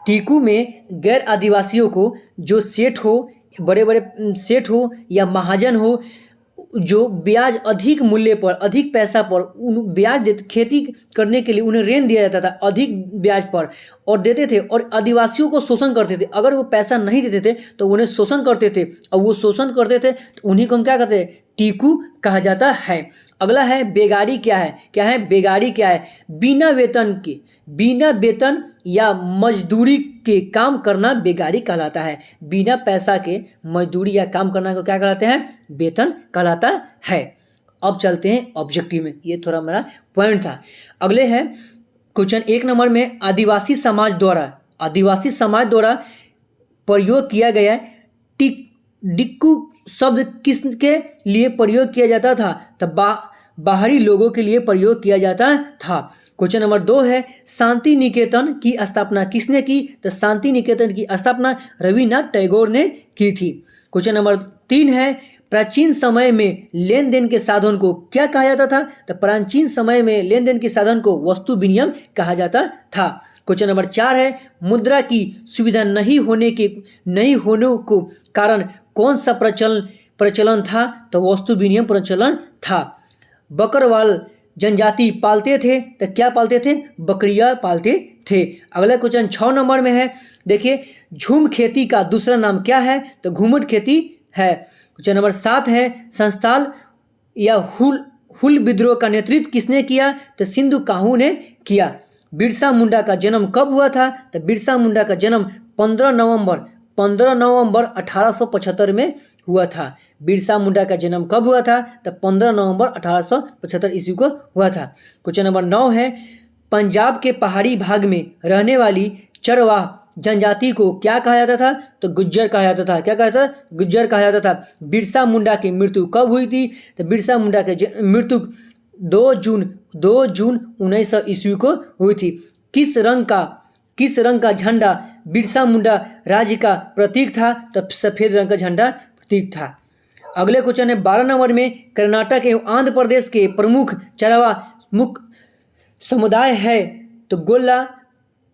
टीकू में गैर आदिवासियों को जो सेठ हो, बड़े बड़े सेठ हो या महाजन हो, जो ब्याज अधिक मूल्य पर, अधिक पैसा पर ब्याज देते, खेती करने के लिए उन्हें ऋण दिया जाता था अधिक ब्याज पर और देते थे, और आदिवासियों को शोषण करते थे। अगर वो पैसा नहीं देते थे तो उन्हें शोषण करते थे, और वो शोषण करते थे तो उन्हीं को हम क्या कहते हैं, टीकू कहा जाता है। अगला है बेगारी क्या है? बेगारी क्या है? बिना वेतन या मजदूरी के काम करना बेगारी कहलाता है। बिना पैसा के मजदूरी या काम करना को क्या कहलाते हैं? वेतन कहलाता है। अब चलते हैं ऑब्जेक्टिव में, ये थोड़ा मेरा पॉइंट था। अगले है क्वेश्चन 1 नंबर में, आदिवासी समाज द्वारा प्रयोग किया गया डिक्कू शब्द किसके लिए प्रयोग किया जाता था? तो बाहरी लोगों के लिए प्रयोग किया जाता था। क्वेश्चन नंबर 2 है, शांति निकेतन की स्थापना किसने की? तो शांति निकेतन की स्थापना रविन्द्रनाथ टैगोर ने की थी। क्वेश्चन नंबर 3 है, प्राचीन समय में लेन देन के साधन को क्या कहा जाता था? तो प्राचीन समय में लेन देन के साधन को वस्तु विनिमय कहा जाता था। क्वेश्चन नंबर 4 है, मुद्रा की सुविधा नहीं होने को कारण कौन सा प्रचलन था? तो वस्तु विनिमय प्रचलन था। बकरवाल जनजाति पालते थे, तो क्या पालते थे? बकरियां पालते थे। अगला क्वेश्चन 6 नंबर में है, देखिए, झूम खेती का दूसरा नाम क्या है? तो घूमट खेती है। क्वेश्चन नंबर 7 है, संस्थाल या हुल विद्रोह का नेतृत्व किसने किया? तो सिंधु काहू ने किया। बिरसा मुंडा का जन्म कब हुआ था? तो बिरसा मुंडा का जन्म 15 नवंबर 1875 में हुआ था। बिरसा मुंडा का जन्म कब हुआ था? तो 15 नवंबर 1875 ईस्वी को हुआ था। क्वेश्चन नंबर 9 है, पंजाब के पहाड़ी भाग में रहने वाली चरवाह जनजाति को क्या कहा जाता था? तो गुज्जर कहा जाता था। क्या कहा था? गुज्जर कहा जाता था। बिरसा मुंडा की मृत्यु कब हुई थी? तो बिरसा मुंडा की मृत्यु 2 जून 1900 ईस्वी को हुई थी। किस रंग का झंडा बिरसा मुंडा राज्य का प्रतीक था? तो सफेद रंग का झंडा प्रतीक था। अगले क्वेश्चन है 12 नंबर में, कर्नाटक एवं आंध्र प्रदेश के प्रमुख चरवाह मुख्य समुदाय है? तो गोल्ला,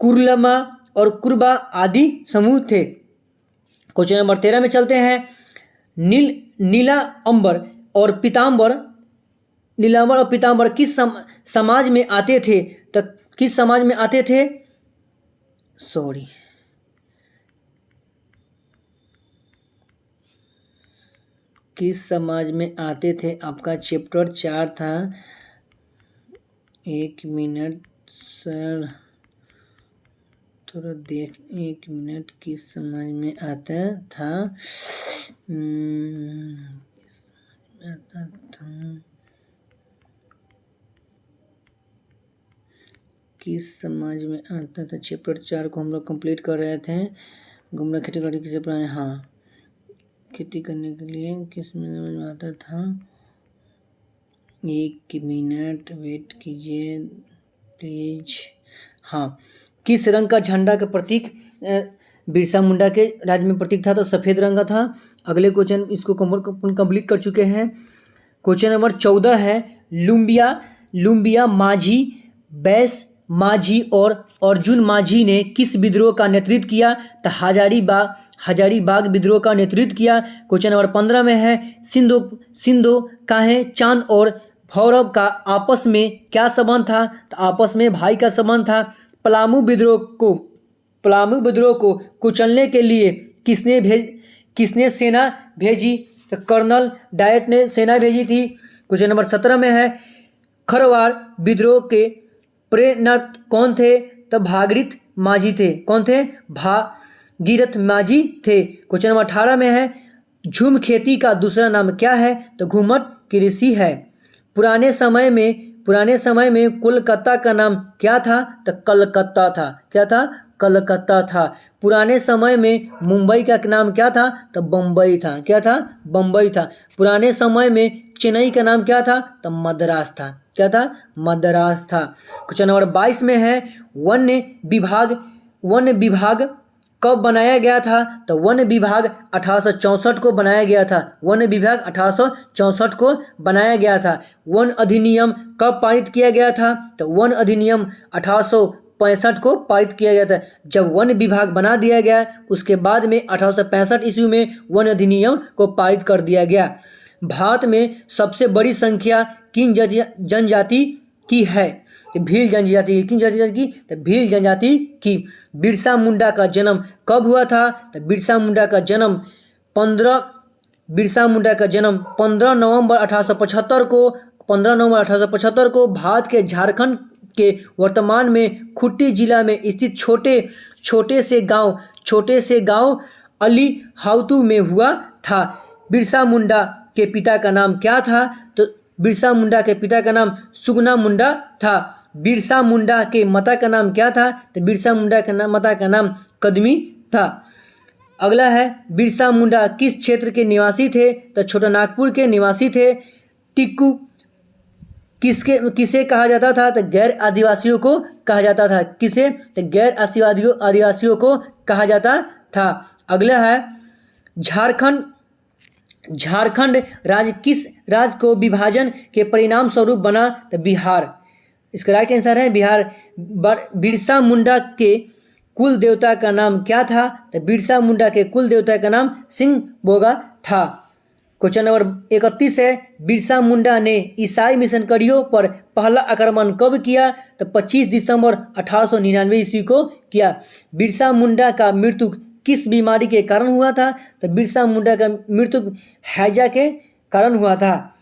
कुर्लमा और कुर्बा आदि समूह थे। क्वेश्चन नंबर 13 में चलते हैं, नीला अंबर और पीताम्बर किस समाज में आते थे? तो किस समाज में आते थे? किस समाज में आते थे? आपका चैप्टर 4 था। 1 मिनट सर, थोड़ा देख, 1 मिनट, किस समाज में आता था? किस समाज में आता था? चैप्टर 4 को हम लोग कंप्लीट कर रहे थे। गुमराह खेती करने किसे पुराने, हाँ, खेती करने के लिए किस में आता था? 1 मिनट वेट कीजिए प्लीज। हाँ, किस रंग का झंडा का प्रतीक बिरसा मुंडा के राज्य में प्रतीक था? तो सफ़ेद रंग का था। अगले क्वेश्चन इसको कंप्लीट कर चुके हैं। क्वेश्चन नंबर 14 है, लुम्बिया माझी, बैस माझी और अर्जुन माझी ने किस विद्रोह का नेतृत्व किया? तो हजारीबाग विद्रोह का नेतृत्व किया। क्वेश्चन नंबर 15 में है, सिंधो काहे चांद और भौरव का आपस में क्या संबंध था? तो आपस में भाई का संबंध था। पलामू विद्रोह को कुचलने के लिए किसने सेना भेजी? तो कर्नल डायट ने सेना भेजी थी। क्वेश्चन नंबर 17 में है खरवाड़ विद्रोह के प्रेरक कौन थे? तो भागीरथ माझी थे। कौन थे? भागीरथ माझी थे। क्वेश्चन नंबर 18 में है झूम खेती का दूसरा नाम क्या है? तो घुमट कृषि है। पुराने समय में कोलकाता का नाम क्या था? तो कलकत्ता था। क्या था? कलकत्ता था। पुराने समय में मुंबई का नाम क्या था? तो बम्बई था। क्या था? बम्बई था। पुराने समय में चेन्नई का नाम क्या था? तो मद्रास था। क्या था? मद्रास था। क्वेश्चन नंबर 22 में है वन विभाग कब बनाया गया था? तो वन विभाग 1864 को बनाया गया था। वन विभाग 1864 को बनाया गया था। वन अधिनियम कब पारित किया गया था? तो वन अधिनियम 1865 को पारित किया गया था। जब वन विभाग बना दिया गया उसके बाद में 1865 ईस्वी में वन अधिनियम को पारित कर दिया गया। भारत में सबसे बड़ी संख्या किन जनजाति की है? तो भील जनजाति। किन जनजाति की? तो भील जनजाति की। बिरसा मुंडा का जन्म कब हुआ था? तो बिरसा मुंडा का जन्म 15 नवंबर 1875 को भारत के झारखंड के वर्तमान में खूंटी जिला में स्थित छोटे से गांव अली हाउतू में हुआ था। बिरसा मुंडा के पिता का नाम क्या था? तो बिरसा मुंडा के पिता का नाम सुगना मुंडा था। बिरसा मुंडा के माता का नाम क्या था? तो बिरसा मुंडा के माता का नाम कदमी था। अगला है बिरसा मुंडा किस क्षेत्र के निवासी थे? तो छोटा नागपुर के निवासी थे। टिक्कू किसे कहा जाता था? तो गैर आदिवासियों को कहा जाता था। किसे? तो गैर आदिवासियों को कहा जाता था। अगला है झारखंड राज्य किस राज्य को विभाजन के परिणाम स्वरूप बना? तो बिहार। इसका राइट आंसर है बिहार। बिरसा मुंडा के कुल देवता का नाम क्या था? तो बिरसा मुंडा के कुल देवता का नाम सिंह बोगा था। क्वेश्चन नंबर 31 है बिरसा मुंडा ने ईसाई मिशनरियों पर पहला आक्रमण कब किया? तो 25 दिसंबर 1899 ईस्वी को किया। बिरसा मुंडा का मृत्यु किस बीमारी के कारण हुआ था? तो बिरसा मुंडा का मृत्यु हैजा के कारण हुआ था।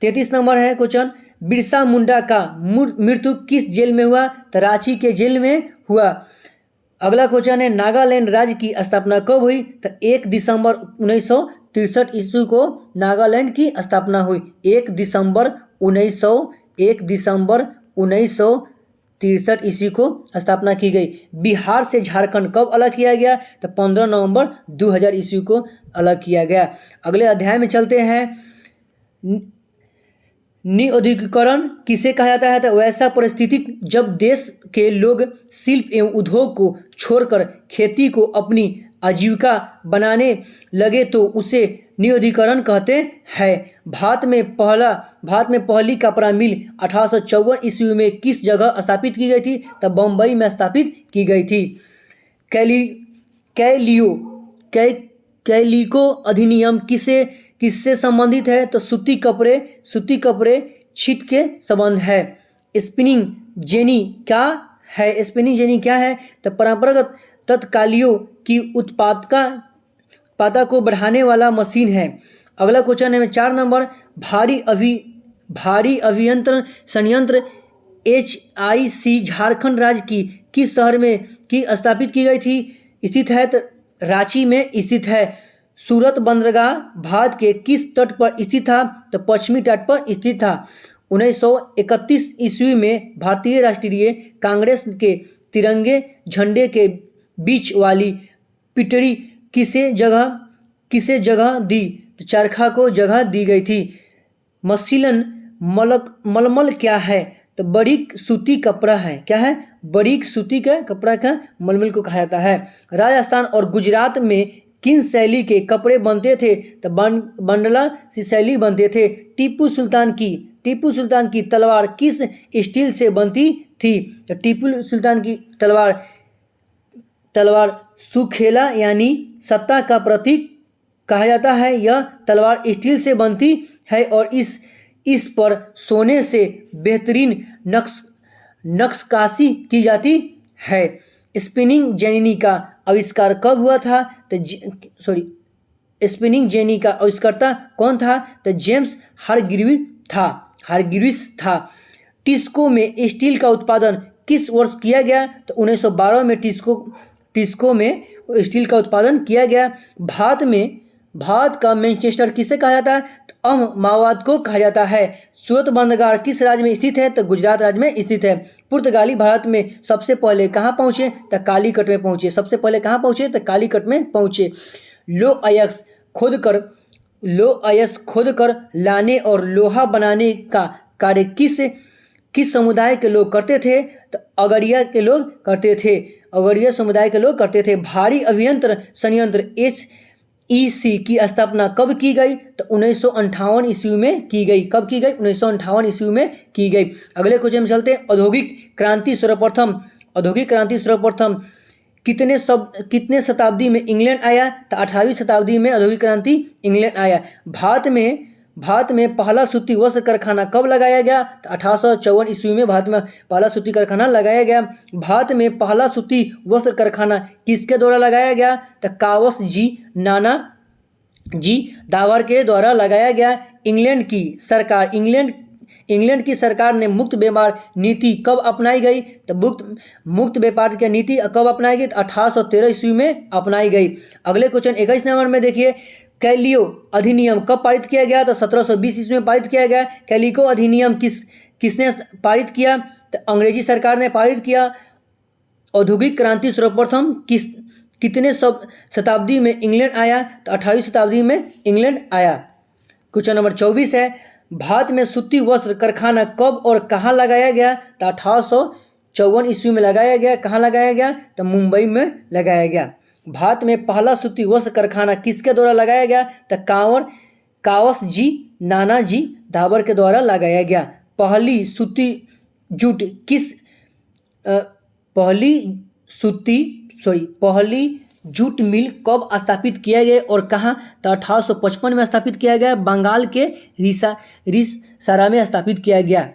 33 नंबर है क्वेश्चन बिरसा मुंडा का मृत्यु किस जेल में हुआ? तो रांची के जेल में हुआ। अगला क्वेश्चन है नागालैंड राज्य की स्थापना कब हुई? तो 1 दिसंबर 1963 ईस्वी को नागालैंड की स्थापना हुई। 1 दिसंबर 1963 ईस्वी को स्थापना की गई। बिहार से झारखंड कब अलग किया गया? तो 15 नवंबर 2000 ईस्वी को अलग किया गया। अगले अध्याय में चलते हैं। निऔद्योगीकरण किसे कहा जाता है? तो वैसा परिस्थिति जब देश के लोग शिल्प एवं उद्योग को छोड़कर खेती को अपनी आजीविका बनाने लगे तो उसे निऔद्योगीकरण कहते हैं। भारत में पहली कपड़ा मिल 1854 ईस्वी में किस जगह स्थापित की गई थी? तब बम्बई में स्थापित की गई थी। कैलिको अधिनियम किससे संबंधित है? तो सूती कपड़े छीट के संबंध है। स्पिनिंग जेनी क्या है? तो परंपरागत तत्कालियों की उत्पादकता को बढ़ाने वाला मशीन है। अगला क्वेश्चन है 4 नंबर भारी अभियंत्रण संयंत्र HIC झारखंड राज्य की किस शहर में स्थापित की गई थी? स्थित है? तो रांची में स्थित है। सूरत बंदरगाह भारत के किस तट पर स्थित था? तो पश्चिमी तट पर स्थित था। 1931 ईस्वी में भारतीय राष्ट्रीय कांग्रेस के तिरंगे झंडे के बीच वाली पिटड़ी किसे जगह दी? तो चरखा को जगह दी गई थी। मसलन मलमल क्या है? तो बारीक सूती कपड़ा है। क्या है? बारीक सूती का कपड़ा का मलमल को कहा जाता है। राजस्थान और गुजरात में किन शैली के कपड़े बनते थे? तो बंडला सी शैली बनते थे। टीपू सुल्तान की तलवार किस स्टील से बनती थी? तो टीपू सुल्तान की तलवार सुखेला यानी सत्ता का प्रतीक कहा जाता है। यह तलवार स्टील से बनती है और इस पर सोने से बेहतरीन नक्शकाशी की जाती है। स्पिनिंग जेनी का आविष्कार कब हुआ था? तो स्पिनिंग जेनी का आविष्कर्ता कौन था? तो जेम्स हारग्रीव्स था, हारगिरिस था। टिस्को में स्टील का उत्पादन किस वर्ष किया गया? तो 1912 में टिस्को में स्टील का उत्पादन किया गया। भारत का मैनचेस्टर किसे कहा जाता है? तो अहमदाबाद को कहा जाता है। सूरत बंदरगाह किस राज्य में स्थित है? तो गुजरात राज्य में स्थित है। पुर्तगाली भारत में सबसे पहले कहाँ पहुँचे? तो कालीकट में पहुँचे। सबसे पहले कहाँ पहुँचे? तो कालीकट में पहुँचे। लोह अयस्क खोदकर लाने और लोहा बनाने का कार्य किस समुदाय के लोग करते थे? तो अगरिया के लोग करते थे। अगरिया समुदाय के लोग करते थे। भारी अभियंत्र संयंत्र HEC की स्थापना कब की गई? तो 1958 ईस्वी में की गई। कब की गई? 1958 ईस्वी में की गई। अगले क्वेश्चन में चलते हैं। औद्योगिक क्रांति सर्वप्रथम कितने शताब्दी में इंग्लैंड आया? तो 18वीं शताब्दी में औद्योगिक क्रांति इंग्लैंड आया। भारत में पहला सूती वस्त्र कारखाना कब लगाया गया? तो 1854 ईस्वी में भारत में पहला सूती कारखाना लगाया गया। भारत में पहला सूती वस्त्र कारखाना किसके द्वारा लगाया गया? तो कावस नाना जी दावर के द्वारा लगाया गया। इंग्लैंड की सरकार ने मुक्त व्यापार नीति कब अपनाई गई? तो मुक्त व्यापार की नीति कब अपनाई गई? तो 1813 ईस्वी में अपनाई गई। अगले क्वेश्चन 21 नंबर में देखिए। कैलिको अधिनियम कब पारित किया गया? तो 1720 ईस्वी में पारित किया गया। कैलिको अधिनियम किसने पारित किया? तो अंग्रेजी सरकार ने पारित किया। औद्योगिक क्रांति सर्वप्रथम कितने शताब्दी में इंग्लैंड आया? तो 18वीं शताब्दी में इंग्लैंड आया। क्वेश्चन नंबर 24 है। भारत में सूती वस्त्र कारखाना कब और कहाँ लगाया गया? तो 1854 ईस्वी में लगाया गया। कहाँ लगाया गया? तो मुंबई में लगाया गया। भारत में पहला सूती वस्त्र कारखाना किसके द्वारा लगाया गया? तो कावस नाना जी दावर के द्वारा लगाया गया। पहली जूट मिल कब स्थापित किया गया और कहाँ? तो 1855 में स्थापित किया गया। बंगाल के रिसारा में स्थापित किया गया।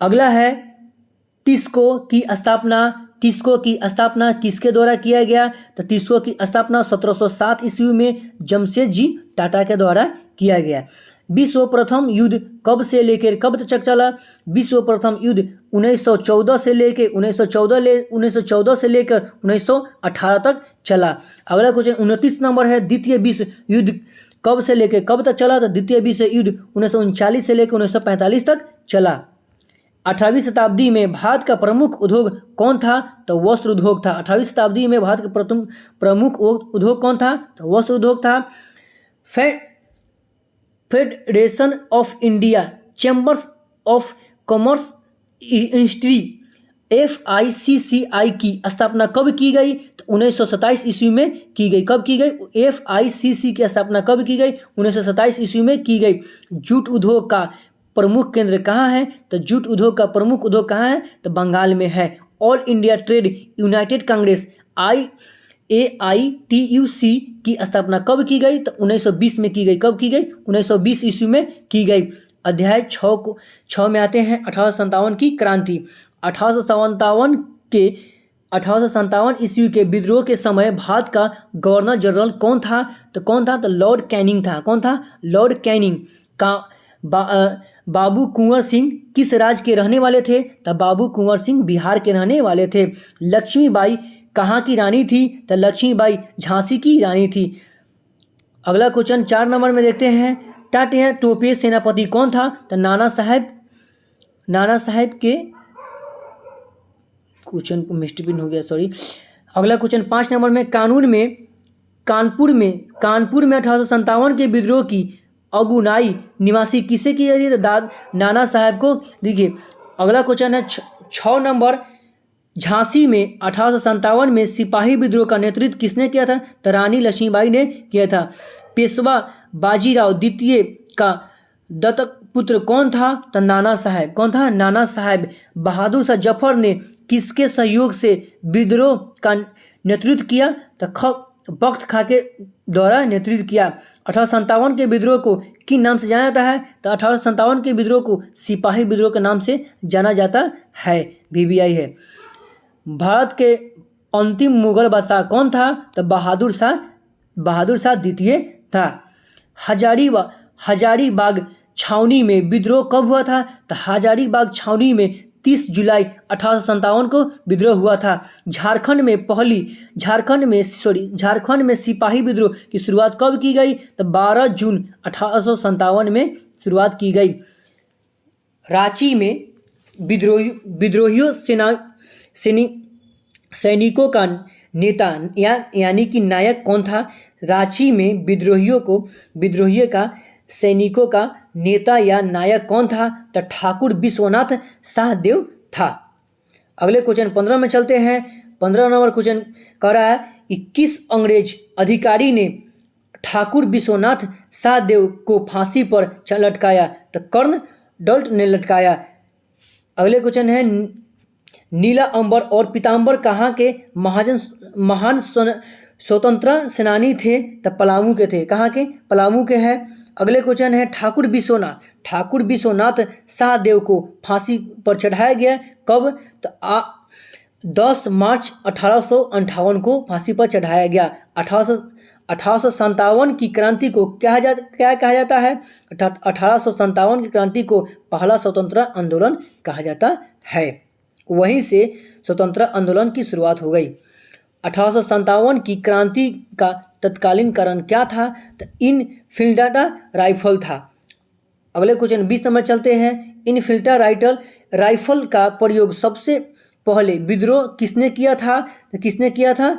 अगला है टिस्को की स्थापना किसके द्वारा किया गया? तो टिस्को की स्थापना 1707 ईस्वी में जमशेद जी टाटा के द्वारा किया गया। विश्व प्रथम युद्ध कब से लेकर कब तक चला? विश्व प्रथम युद्ध 1914 से लेकर 1918 तक चला। अगला क्वेश्चन 29 नंबर है। द्वितीय विश्व युद्ध कब से लेकर कब तक चला? तो द्वितीय विश्व युद्ध 1939 से लेकर 1945 तक चला। 18वीं शताब्दी में भारत का प्रमुख उद्योग कौन था? तो वस्त्र उद्योग था। 18वीं शताब्दी में भारत का प्रमुख उद्योग कौन था? तो वस्त्र उद्योग था। Federation of India chambers of commerce industry FICCI की स्थापना कब की गई? तो 1927 ईस्वी में की गई। कब की गई? FICC की स्थापना कब की गई? 1927 ईस्वी में की गई। जूट उद्योग का प्रमुख केंद्र कहाँ है? तो जूट उद्योग का प्रमुख उद्योग कहाँ है? तो बंगाल में है। All India trade United Congress AITUC की स्थापना कब की गई? तो 1920 में की गई। कब की गई? 1920 ईस्वी में की गई। अध्याय 6 में आते हैं 1857 की क्रांति। 1857 ईस्वी के विद्रोह के समय भारत का गवर्नर जनरल कौन था? तो लॉर्ड कैनिंग था। कौन था? Lord Canning. बाबू कुंवर सिंह किस राज्य के रहने वाले थे? तो बाबू कुंवर सिंह बिहार के रहने वाले थे। लक्ष्मीबाई कहाँ की रानी थी? तो लक्ष्मीबाई झांसी की रानी थी। अगला क्वेश्चन 4 नंबर में देखते हैं। टाटा टोपे सेनापति कौन था? तो नाना साहेब के क्वेश्चन को मिस्टेक हो गया, सॉरी। अगला क्वेश्चन 5 नंबर में। कानपुर में 1857 के विद्रोह की अगुनाई निवासी किसे की गई? तो नाना साहब को। देखिए अगला क्वेश्चन है 6 नंबर। झांसी में 1857 में सिपाही विद्रोह का नेतृत्व किसने किया था? तो रानी लक्ष्मीबाई ने किया था। पेशवा बाजीराव द्वितीय का दत्तक पुत्र कौन था? तो नाना साहब। कौन था? नाना साहब। बहादुर शाह जफर ने किसके सहयोग से विद्रोह का नेतृत्व किया? तो बख्त खां के द्वारा नेतृत्व किया। 1857 के विद्रोह को किन नाम से जाना जाता है? तो 1857 के विद्रोह को सिपाही विद्रोह के नाम से जाना जाता है। VBI है। भारत के अंतिम मुगल बादशाह कौन था? तो बहादुर शाह द्वितीय था। हजारीबाग छावनी में विद्रोह कब हुआ था? तो हजारीबाग छावनी में 30 जुलाई 1857 को विद्रोह हुआ था। झारखंड में सिपाही विद्रोह की शुरुआत कब की गई? तो 12 जून 1857 में शुरुआत की गई। रांची में विद्रोहियों सैनिकों का नेता यानी कि नायक कौन था? रांची में विद्रोहियों का सैनिकों का नेता या नायक कौन था? तो ठाकुर विश्वनाथ सहदेव था। अगले क्वेश्चन 15 में चलते हैं। 15 नंबर क्वेश्चन कह रहा है कि किस अंग्रेज अधिकारी ने ठाकुर विश्वनाथ सहदेव को फांसी पर लटकाया? तो कर्नडल्ट ने लटकाया। अगले क्वेश्चन है नीला अंबर और पीताम्बर कहाँ के महान स्वतंत्रता सेनानी थे? तो पलामू के थे। कहाँ के? पलामू के हैं। अगले क्वेश्चन है ठाकुर विश्वनाथ सहदेव को फांसी पर चढ़ाया गया कब? तो 10 मार्च 1858 को फांसी पर चढ़ाया गया। 1857 की क्रांति को क्या कहा जाता है? 1857 की क्रांति को पहला स्वतंत्रता आंदोलन कहा जाता है। वहीं से स्वतंत्रता आंदोलन की शुरुआत हो गई। 1857 की क्रांति का तत्कालीन कारण क्या था? तो इनफिल्ट्रा राइफल था। अगले क्वेश्चन 20 नंबर चलते हैं। इनफिल्ट्रा राइफल का प्रयोग सबसे पहले विद्रोह किसने किया था? तो किसने किया था?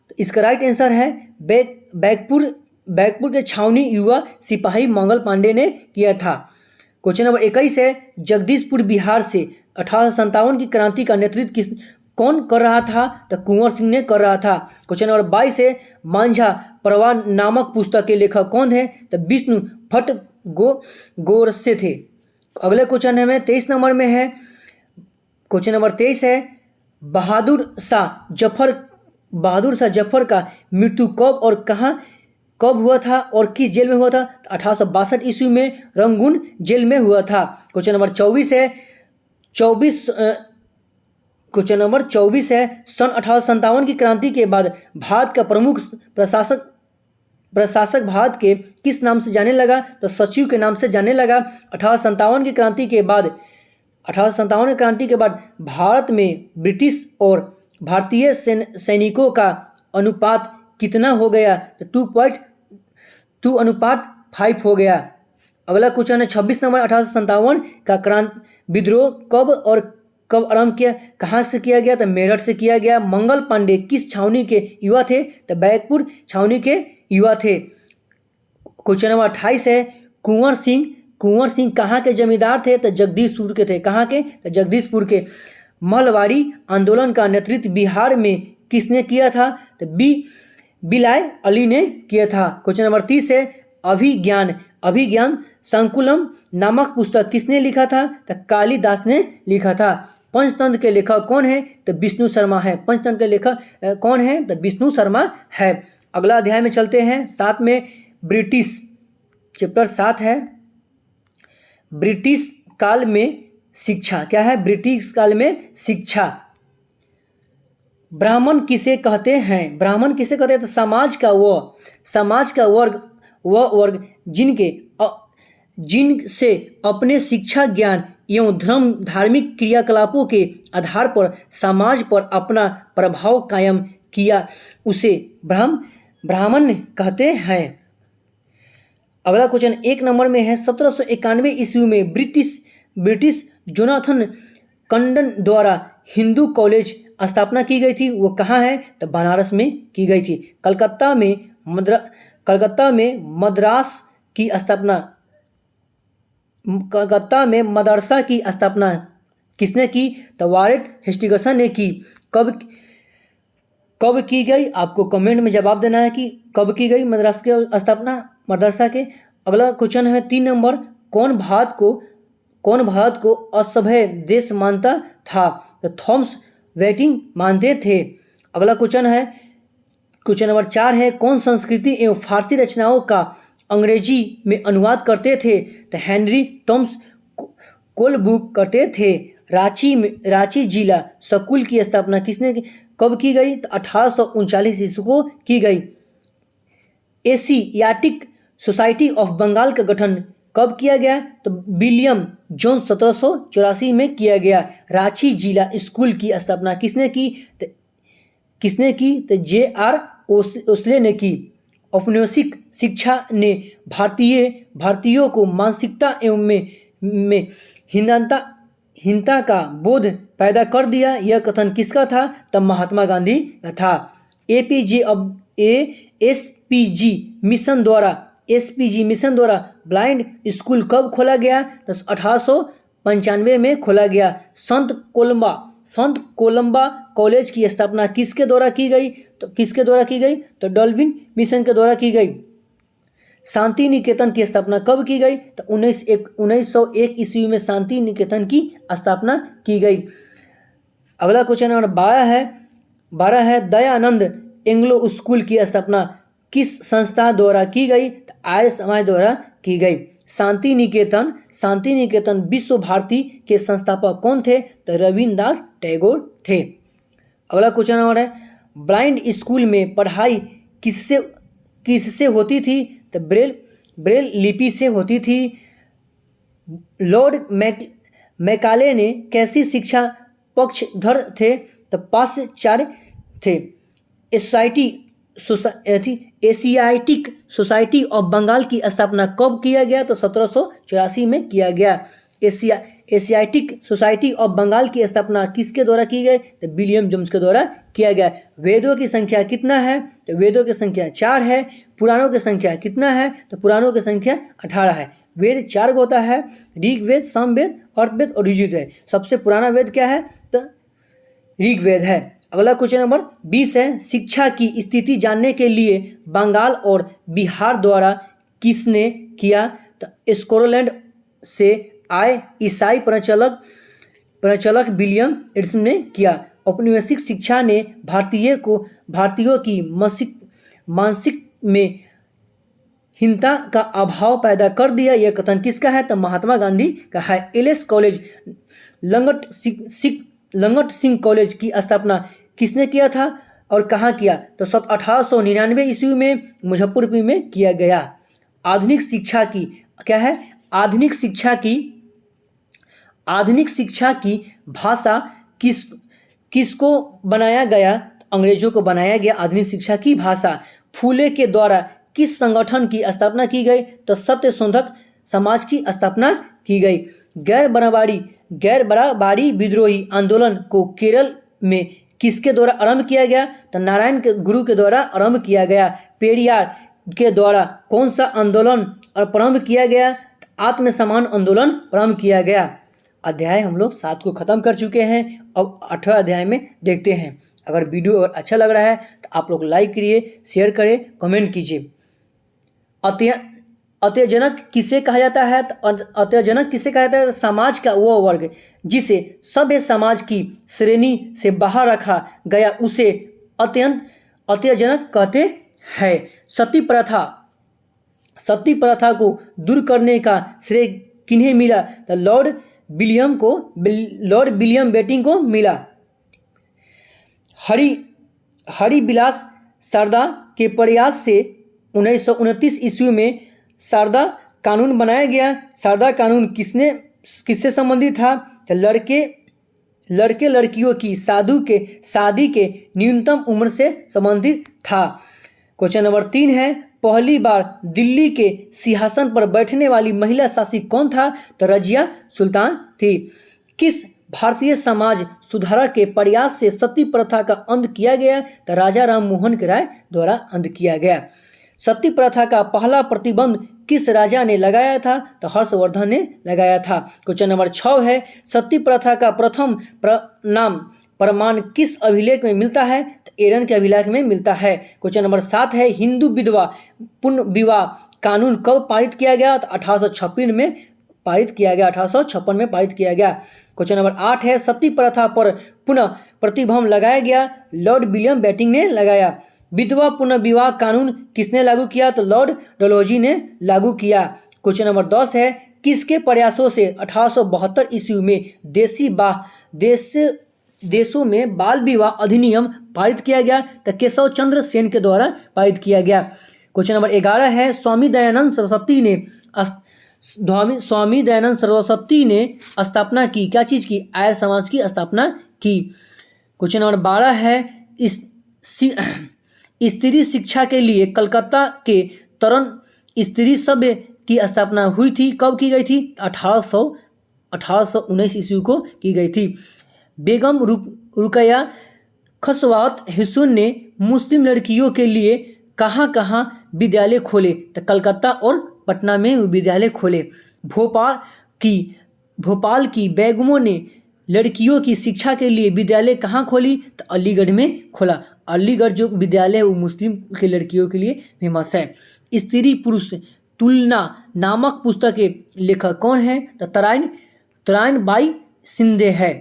तो इसका राइट आंसर है बैकपुर के छावनी युवा सिपाही मंगल पांडे ने किया था। क्वेश्चन नंबर 21 है जगदीशपुर बिहार से 1857 की क्रांति का नेतृत्व कौन कर रहा था? तो कुंवर सिंह ने कर रहा था। क्वेश्चन नंबर 22 है मांझा परवार नामक पुस्तक के लेखक कौन है? तो विष्णु भट्ट गोरसे थे। अगले क्वेश्चन है 23 नंबर में है। क्वेश्चन नंबर 23 है बहादुर शाह जफर का मृत्यु कब और कब हुआ था और किस जेल में हुआ था? 1862 ईस्वी में रंगून जेल में हुआ था। क्वेश्चन नंबर 24 है क्वेश्चन नंबर 24 है सन 1857 की क्रांति के बाद भारत का प्रमुख प्रशासक भारत के किस नाम से जाने लगा? तो सचिव के नाम से जाने लगा। 1857 की क्रांति के बाद भारत में ब्रिटिश और भारतीय सैनिकों का अनुपात कितना हो गया? तो 2:5 हो गया। अगला क्वेश्चन है 26 नंबर 1857 का विद्रोह कब आरंभ किया? कहाँ से किया गया? तो मेरठ से किया गया। मंगल पांडे किस छावनी के युवा थे? तो बैकपुर छावनी के युवा थे। क्वेश्चन नंबर 28 है कुंवर सिंह कहाँ के जमींदार थे? तो जगदीशपुर के थे। कहाँ के? तो जगदीशपुर के। महलवाड़ी आंदोलन का नेतृत्व बिहार में किसने किया था? तो बिलाय अली ने किया था। क्वेश्चन नंबर 30 है अभिज्ञान संकुलम नामक पुस्तक किसने लिखा था? तो कालिदास ने लिखा था। पंचतंत्र के लेखक कौन है? तो विष्णु शर्मा है। पंचतंत्र के लेखक कौन है? तो विष्णु शर्मा है। अगला अध्याय में चलते हैं। 7 में ब्रिटिश चैप्टर 7 है ब्रिटिश काल में शिक्षा। क्या है? ब्रिटिश काल में शिक्षा। ब्राह्मण किसे कहते हैं? तो समाज का वह वर्ग जिनसे अपने शिक्षा ज्ञान एवं धार्मिक क्रियाकलापों के आधार पर समाज पर अपना प्रभाव कायम किया उसे ब्राह्मण कहते हैं। अगला क्वेश्चन 1 नंबर में है 1791 ईस्वी में ब्रिटिश जोनाथन कंडन द्वारा हिंदू कॉलेज स्थापना की गई थी। वो कहाँ है? तो बनारस में की गई थी। कलकत्ता में मदरसा की स्थापना किसने की? तो वारेट हेस्टिंग्स ने की। कब की गई? आपको कमेंट में जवाब देना है कि कब की गई मदरसा के। अगला क्वेश्चन है 3 नंबर कौन भारत को असभ्य देश मानता था? तो थॉमस वेटिंग मानते थे। अगला क्वेश्चन नंबर 4 है कौन संस्कृति एवं फारसी रचनाओं का अंग्रेजी में अनुवाद करते थे? तो हेनरी टॉमस कोलब्रुक करते थे। रांची जिला स्कूल की स्थापना कब की गई? तो 1839 ईस्वी को की गई। एशियाटिक सोसाइटी ऑफ बंगाल का गठन कब किया गया? तो विलियम जोन्स 1784 में किया गया। रांची जिला स्कूल की स्थापना किसने की? तो J.R. ओस्ले ने की। औपनिवेशिक शिक्षा ने भारतीयों को मानसिकता एवं में हीनता का बोध पैदा कर दिया। यह कथन किसका था? तब महात्मा गांधी का था। एसपीजी मिशन द्वारा ब्लाइंड स्कूल कब खोला गया? तो 1895 में खोला गया। संत कोलंबा कॉलेज की स्थापना किसके द्वारा की गई? तो डॉल्फिन मिशन के द्वारा की गई। शांति निकेतन की स्थापना कब की गई? तो 1901 ईस्वी में शांति निकेतन की स्थापना की गई। अगला क्वेश्चन नंबर 12 है दयानंद एंग्लो स्कूल की स्थापना किस संस्था द्वारा की गई? तो आर्य समाज द्वारा की गई। शांति निकेतन विश्व भारती के संस्थापक कौन थे? तो रविन्द्रनाथ टैगोर थे। अगला क्वेश्चन नंबर है ब्लाइंड स्कूल में पढ़ाई किससे होती थी? तो ब्रेल लिपि से होती थी। लॉर्ड मैकाले ने कैसी शिक्षा पक्षधर थे? तो पाश्चात्य थे। एशियाटिक सोसाइटी ऑफ बंगाल की स्थापना कब किया गया? तो 1784 में किया गया। एशियाटिक सोसाइटी ऑफ बंगाल की स्थापना किसके द्वारा की गई? तो विलियम जोन्स के द्वारा किया गया। वेदों की संख्या कितना है? तो वेदों की संख्या 4 है। पुराणों की संख्या कितना है? तो पुराणों की संख्या 18 है। वेद 4 होता है, ऋग्वेद, सामवेद, अर्थवेद और यजुर्वेद। सबसे पुराना वेद क्या है? तो ऋग्वेद है। अगला क्वेश्चन नंबर 20 है शिक्षा की स्थिति जानने के लिए बंगाल और बिहार द्वारा किसने किया? तो स्कॉटलैंड से आए ईसाई प्रचालक विलियम एडिसन ने किया। औपनिवेशिक शिक्षा ने भारतीयों की मानसिक में हीनता का अभाव पैदा कर दिया। यह कथन किसका है? तो महात्मा गांधी का है। LS college Langat Singh college की स्थापना किसने किया था और कहाँ किया? तो 1899 ईस्वी में मुजफ्फरपुर में किया गया। आधुनिक शिक्षा की क्या है? आधुनिक शिक्षा की भाषा किसको बनाया गया? अंग्रेजों को बनाया गया आधुनिक शिक्षा की भाषा। फूले के द्वारा किस संगठन की स्थापना की गई? तो सत्य शोधक समाज की स्थापना की गई। गैर बराबारी विद्रोही आंदोलन को केरल में किसके द्वारा आरंभ किया गया? तो नारायण के गुरु के द्वारा आरंभ किया गया। पेरियार के द्वारा कौन सा आंदोलन प्रारंभ किया गया? आत्मसम्मान आंदोलन प्रारंभ किया गया। अध्याय हम लोग 7 को खत्म कर चुके हैं। अब 8वां अध्याय में देखते हैं। अगर वीडियो अच्छा लग रहा है तो आप लोग लाइक करिए, शेयर करें, कमेंट कीजिए। अत्यजनक किसे कहा जाता है? अत्यजनक किसे कहा जाता है? समाज का वो वर्ग जिसे सभ्य समाज की श्रेणी से बाहर रखा गया उसे अत्यजनक कहते हैं। सती प्रथा को दूर करने का श्रेय किन्हें मिला? तो लॉर्ड विलियम बेंटिंक को मिला। हरिबिलास शारदा के प्रयास से 1929 ईस्वी में शारदा कानून बनाया गया। शारदा कानून किससे संबंधित था? तो लड़के लड़कियों की शादी के न्यूनतम उम्र से संबंधित था। क्वेश्चन नंबर 3 है पहली बार दिल्ली के सिंहासन पर बैठने वाली महिला शासक कौन था? तो रजिया सुल्तान थी। किस भारतीय समाज सुधारक के प्रयास से सती प्रथा का अंत किया गया? तो राजा राम मोहन राय द्वारा अंत किया गया। सती प्रथा का पहला प्रतिबंध किस राजा ने लगाया था? तो हर्षवर्धन ने लगाया था। क्वेश्चन नंबर 6 है सती प्रथा का प्रथम प्रमाण किस अभिलेख में मिलता है? तो एरन के अभिलेख में मिलता है। क्वेश्चन नंबर 7 है हिंदू विधवा पुनः विवाह कानून कब पारित किया गया? तो 1856 में पारित किया गया। 1856 में पारित किया गया। क्वेश्चन नंबर 8 है सती प्रथा पर पुनः प्रतिबंध लगाया गया? लॉर्ड विलियम बेंटिंक ने लगाया। विधवा पुनः विवाह कानून किसने लागू किया? तो लॉर्ड डलहौजी ने लागू किया। क्वेश्चन नंबर 10 है किसके प्रयासों से 1872 ईस्वी में देशों में बाल विवाह अधिनियम पारित किया गया? तो केशव चंद्र सेन के द्वारा पारित किया गया। क्वेश्चन नंबर 11 है स्वामी दयानंद सरस्वती ने स्वामी दयानंद सरस्वती ने स्थापना की, क्या चीज़ की? आर्य समाज की स्थापना की। क्वेश्चन नंबर 12 है, स्त्री शिक्षा के लिए कलकत्ता के तरण स्त्री सभा की स्थापना हुई थी, कब की गई थी? 1819 ईस्वी को की गई थी। बेगम रुकैया खसवात हुसैन ने मुस्लिम लड़कियों के लिए कहाँ कहाँ विद्यालय खोले? तो कलकत्ता और पटना में विद्यालय खोले। भोपाल की बेगमों ने लड़कियों की शिक्षा के लिए विद्यालय कहाँ खोली? तो अलीगढ़ में खोला। अलीगढ़ जो विद्यालय है वो मुस्लिम की लड़कियों के लिए फेमस है। स्त्री पुरुष तुलना नामक पुस्तक के लेखक कौन है? तो तराइन बाई सिंधे है।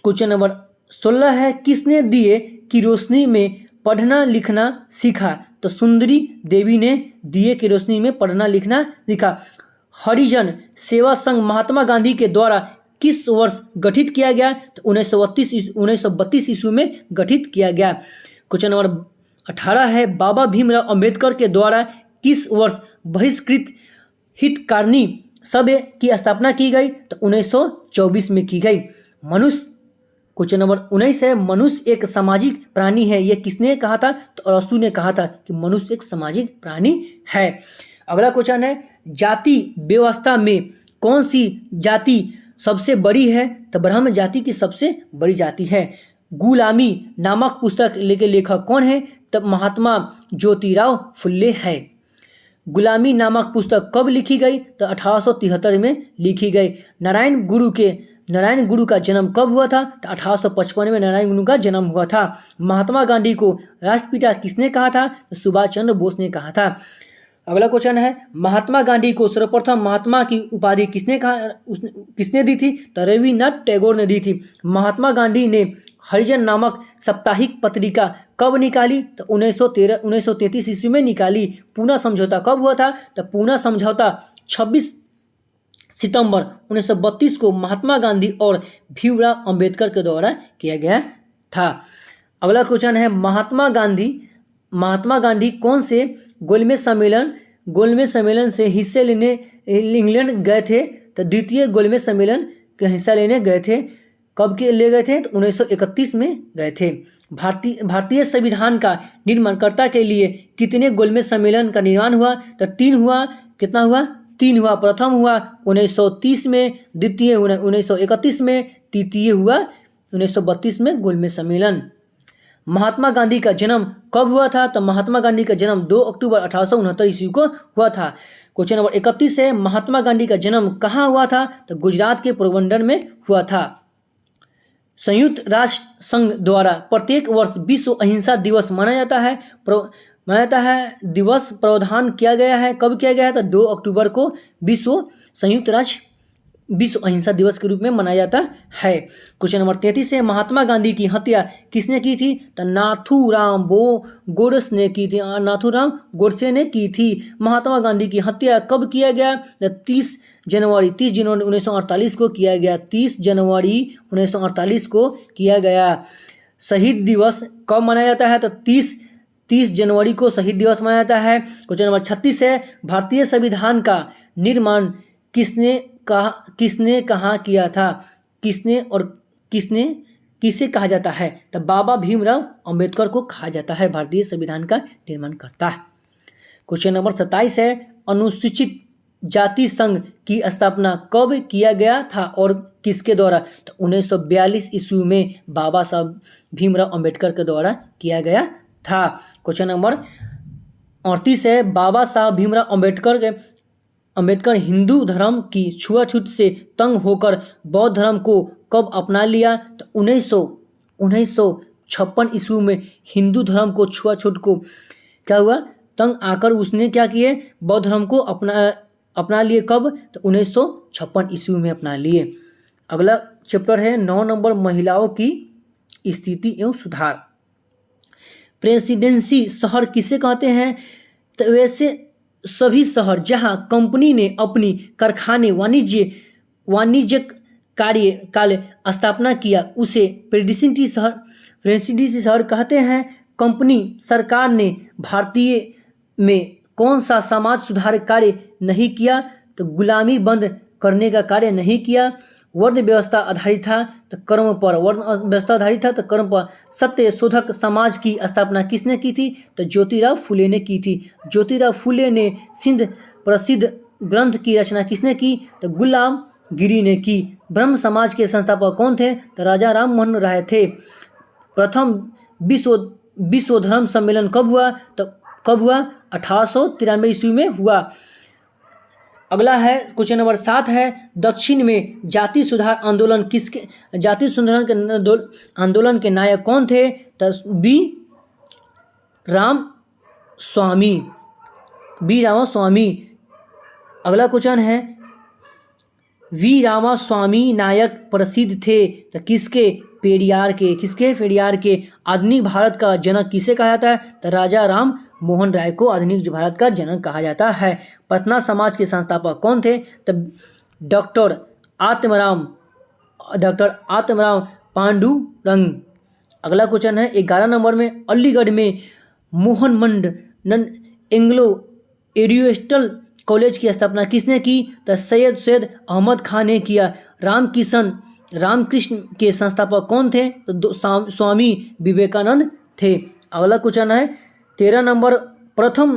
क्वेश्चन नंबर 16 है, किसने दिए की रोशनी में पढ़ना लिखना सीखा? तो सुंदरी देवी ने दिए की रोशनी में पढ़ना लिखना सीखा। हरिजन सेवा संघ महात्मा गांधी के द्वारा किस वर्ष गठित किया गया? तो 1932 ईस्वी में गठित किया गया। क्वेश्चन नंबर 18 है, बाबा भीमराव अंबेडकर के द्वारा किस वर्ष बहिष्कृत हितकारिणी सभा की स्थापना की गई? तो 1924 में की गई। क्वेश्चन नंबर 19 है, मनुष्य एक सामाजिक प्राणी है, यह किसने कहा था? तो अरस्तु ने कहा था कि मनुष्य एक सामाजिक प्राणी है। अगला क्वेश्चन है, जाति व्यवस्था में कौन सी जाति सबसे बड़ी है? तो ब्राह्मण जाति की सबसे बड़ी जाति है। गुलामी नामक पुस्तक के लेखक कौन है? तो महात्मा ज्योतिराव फुल्ले है। गुलामी नामक पुस्तक कब लिखी गई? तो 1873 में लिखी गई। नारायण गुरु का जन्म कब हुआ था? तो 1855 में नारायण गुरु का जन्म हुआ था। महात्मा गांधी को राष्ट्रपिता किसने कहा था? तो सुभाष चंद्र बोस ने कहा था। अगला क्वेश्चन है, महात्मा गांधी को सर्वप्रथम महात्मा की उपाधि किसने दी थी? तो रविन्द्रनाथ टैगोर ने दी थी। महात्मा गांधी ने हरिजन नामक साप्ताहिक पत्रिका कब निकाली? तो 1933 ईस्वी में निकाली। पूना समझौता कब हुआ था? तो पूना समझौता 26 सितंबर 1932 को महात्मा गांधी और भीमराव अंबेडकर के द्वारा किया गया था। अगला क्वेश्चन है, महात्मा गांधी कौन से गोलमेज सम्मेलन से हिस्से लेने इंग्लैंड गए थे? तो द्वितीय गोलमेज सम्मेलन के हिस्सा लेने गए थे। कब के ले गए थे? तो 1931 में गए थे। भारतीय संविधान का निर्माणकर्ता के लिए कितने गोलमेज सम्मेलन का निर्माण हुआ? तो 3 हुआ। कितना हुआ? 3 हुआ। प्रथम हुआ 1930 में, द्वितीय 1931 में, तृतीय हुआ 1932 में गोलमेज सम्मेलन। महात्मा गांधी का जन्म कब हुआ था? तो महात्मा गांधी का जन्म 2 अक्टूबर 1869 ईस्वी को हुआ था। क्वेश्चन नंबर 31 है, महात्मा गांधी का जन्म कहाँ हुआ था? तो गुजरात के पोरबंदर में हुआ था। संयुक्त राष्ट्र संघ द्वारा प्रत्येक वर्ष विश्व अहिंसा दिवस मनाया जाता है। दिवस प्रावधान किया गया है, कब किया गया है? तो 2 अक्टूबर को विश्व अहिंसा दिवस के रूप में मनाया जाता है। क्वेश्चन नंबर 33 है, महात्मा गांधी की हत्या किसने की थी? तो नाथूराम गोडसे ने की थी। नाथूराम गोडसे ने की थी। महात्मा गांधी की हत्या कब किया गया? तो 30 जनवरी 1948 को किया गया। 30 जनवरी 1948 को किया गया। शहीद दिवस कब मनाया जाता है? तो 30 जनवरी को शहीद दिवस मनाया जाता है। क्वेश्चन नंबर 36 है, भारतीय संविधान का निर्माण किसने कहाँ किया था? किसे कहा जाता है? तो बाबा भीमराव अंबेडकर को कहा जाता है भारतीय संविधान का निर्माण करता है। क्वेश्चन नंबर 27 है, अनुसूचित जाति संघ की स्थापना कब किया गया था और किसके द्वारा? तो 1942 ईस्वी में बाबा साहब भीमराव अंबेडकर के द्वारा किया गया था। क्वेश्चन नंबर 38 है, बाबा साहब भीमराव अंबेडकर हिंदू धर्म की छुआछूत से तंग होकर बौद्ध धर्म को कब अपना लिया? तो 1956 ईस्वी में हिंदू धर्म को छुआछूत को क्या हुआ? तंग आकर उसने क्या किए? बौद्ध धर्म को अपना लिए। कब? तो 1956 ईस्वी में अपना लिए। अगला चैप्टर है 9 नंबर, महिलाओं की स्थिति एवं सुधार। प्रेसिडेंसी शहर किसे कहते हैं? तो वैसे सभी शहर जहां कंपनी ने अपनी कारखाने वाणिज्यिक कार्य स्थापना किया उसे प्रेसिडेंसी शहर कहते हैं। कंपनी सरकार ने भारतीय में कौन सा समाज सुधार कार्य नहीं किया? तो गुलामी बंद करने का कार्य नहीं किया। वर्ण व्यवस्था आधारित था तो कर्म पर, वर्ण व्यवस्था आधारित था तो कर्म पर। सत्य शोधक समाज की स्थापना किसने की थी? तो ज्योतिराव फुले ने की थी। ज्योतिराव फुले ने सिंध प्रसिद्ध ग्रंथ की रचना किसने की? तो गुलाम गिरी ने की। ब्रह्म समाज के संस्थापक कौन थे? तो राजा राम मोहन राय थे। प्रथम विश्व धर्म सम्मेलन कब हुआ? तो कब हुआ? 1893 ईस्वी में हुआ। अगला है क्वेश्चन नंबर 7 है, दक्षिण में जाति सुधार आंदोलन आंदोलन के नायक कौन थे? तो बी रामास्वामी। अगला क्वेश्चन है, वी रामास्वामी नायक प्रसिद्ध थे तो किसके? पेरियार के। किसके? पेरियार के। आधुनिक भारत का जनक किसे कहा जाता है? तो राजा राम मोहन राय को आधुनिक भारत का जनक कहा जाता है। पटना समाज के संस्थापक कौन थे? तो डॉक्टर आत्माराम पांडुरंग। अगला क्वेश्चन है 11 नंबर में, अलीगढ़ में मोहन मंडन एंग्लो ओरिएंटल कॉलेज की स्थापना किसने की? तो सैयद अहमद खान ने किया। रामकृष्ण के संस्थापक कौन थे? तो स्वामी विवेकानंद थे। अगला क्वेश्चन है 13 नंबर, प्रथम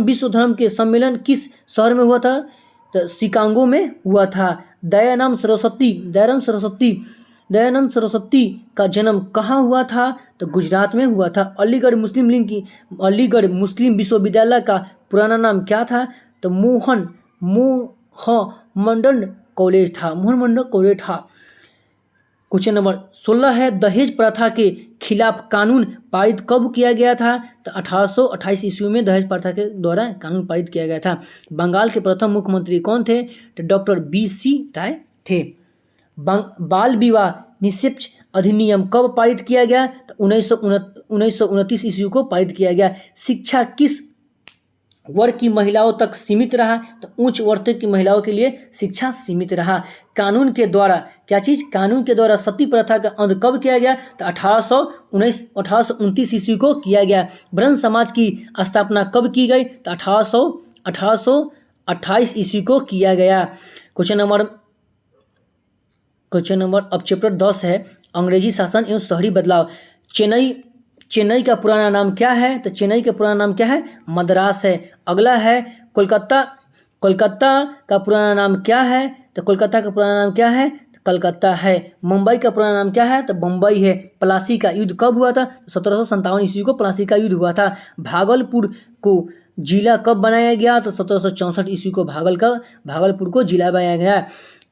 विश्व धर्म के सम्मेलन किस शहर में हुआ था? तो शिकागो में हुआ था। दयानंद सरस्वती का जन्म कहाँ हुआ था? तो गुजरात में हुआ था। अलीगढ़ मुस्लिम विश्वविद्यालय का पुराना नाम क्या था? तो मोहम्मदन कॉलेज था। क्वेश्चन नंबर 16 है, दहेज प्रथा के खिलाफ कानून पारित कब किया गया था? तो 1828 ईस्वी में दहेज प्रथा के द्वारा कानून पारित किया गया था। बंगाल के प्रथम मुख्यमंत्री कौन थे? तो डॉक्टर BC राय थे। बाल विवाह निषेध अधिनियम कब पारित किया गया? तो 1929 ईस्वी को पारित किया गया। शिक्षा किस वर्ग की महिलाओं तक सीमित रहा? तो उच्च वर्ग की महिलाओं के लिए शिक्षा सीमित रहा। कानून के द्वारा सती प्रथा का अंत कब किया गया? तो 1829 ईस्वी को किया गया। ब्रह्म समाज की स्थापना कब की गई? तो 1828 ईस्वी को किया गया। क्वेश्चन नंबर अब चैप्टर 10 है, अंग्रेजी शासन एवं शहरी बदलाव। चेन्नई का पुराना नाम क्या है? तो चेन्नई का पुराना नाम क्या है? मद्रास है। अगला है कोलकाता का पुराना नाम क्या है? तो कोलकाता का पुराना नाम क्या है? तो कलकत्ता है। मुंबई का पुराना नाम क्या है? तो बम्बई है। प्लासी का युद्ध कब हुआ था? 1757 ईस्वी को प्लासी का युद्ध हुआ था। भागलपुर को जिला कब बनाया गया? तो 1764 ईस्वी को भागलपुर को जिला बनाया गया।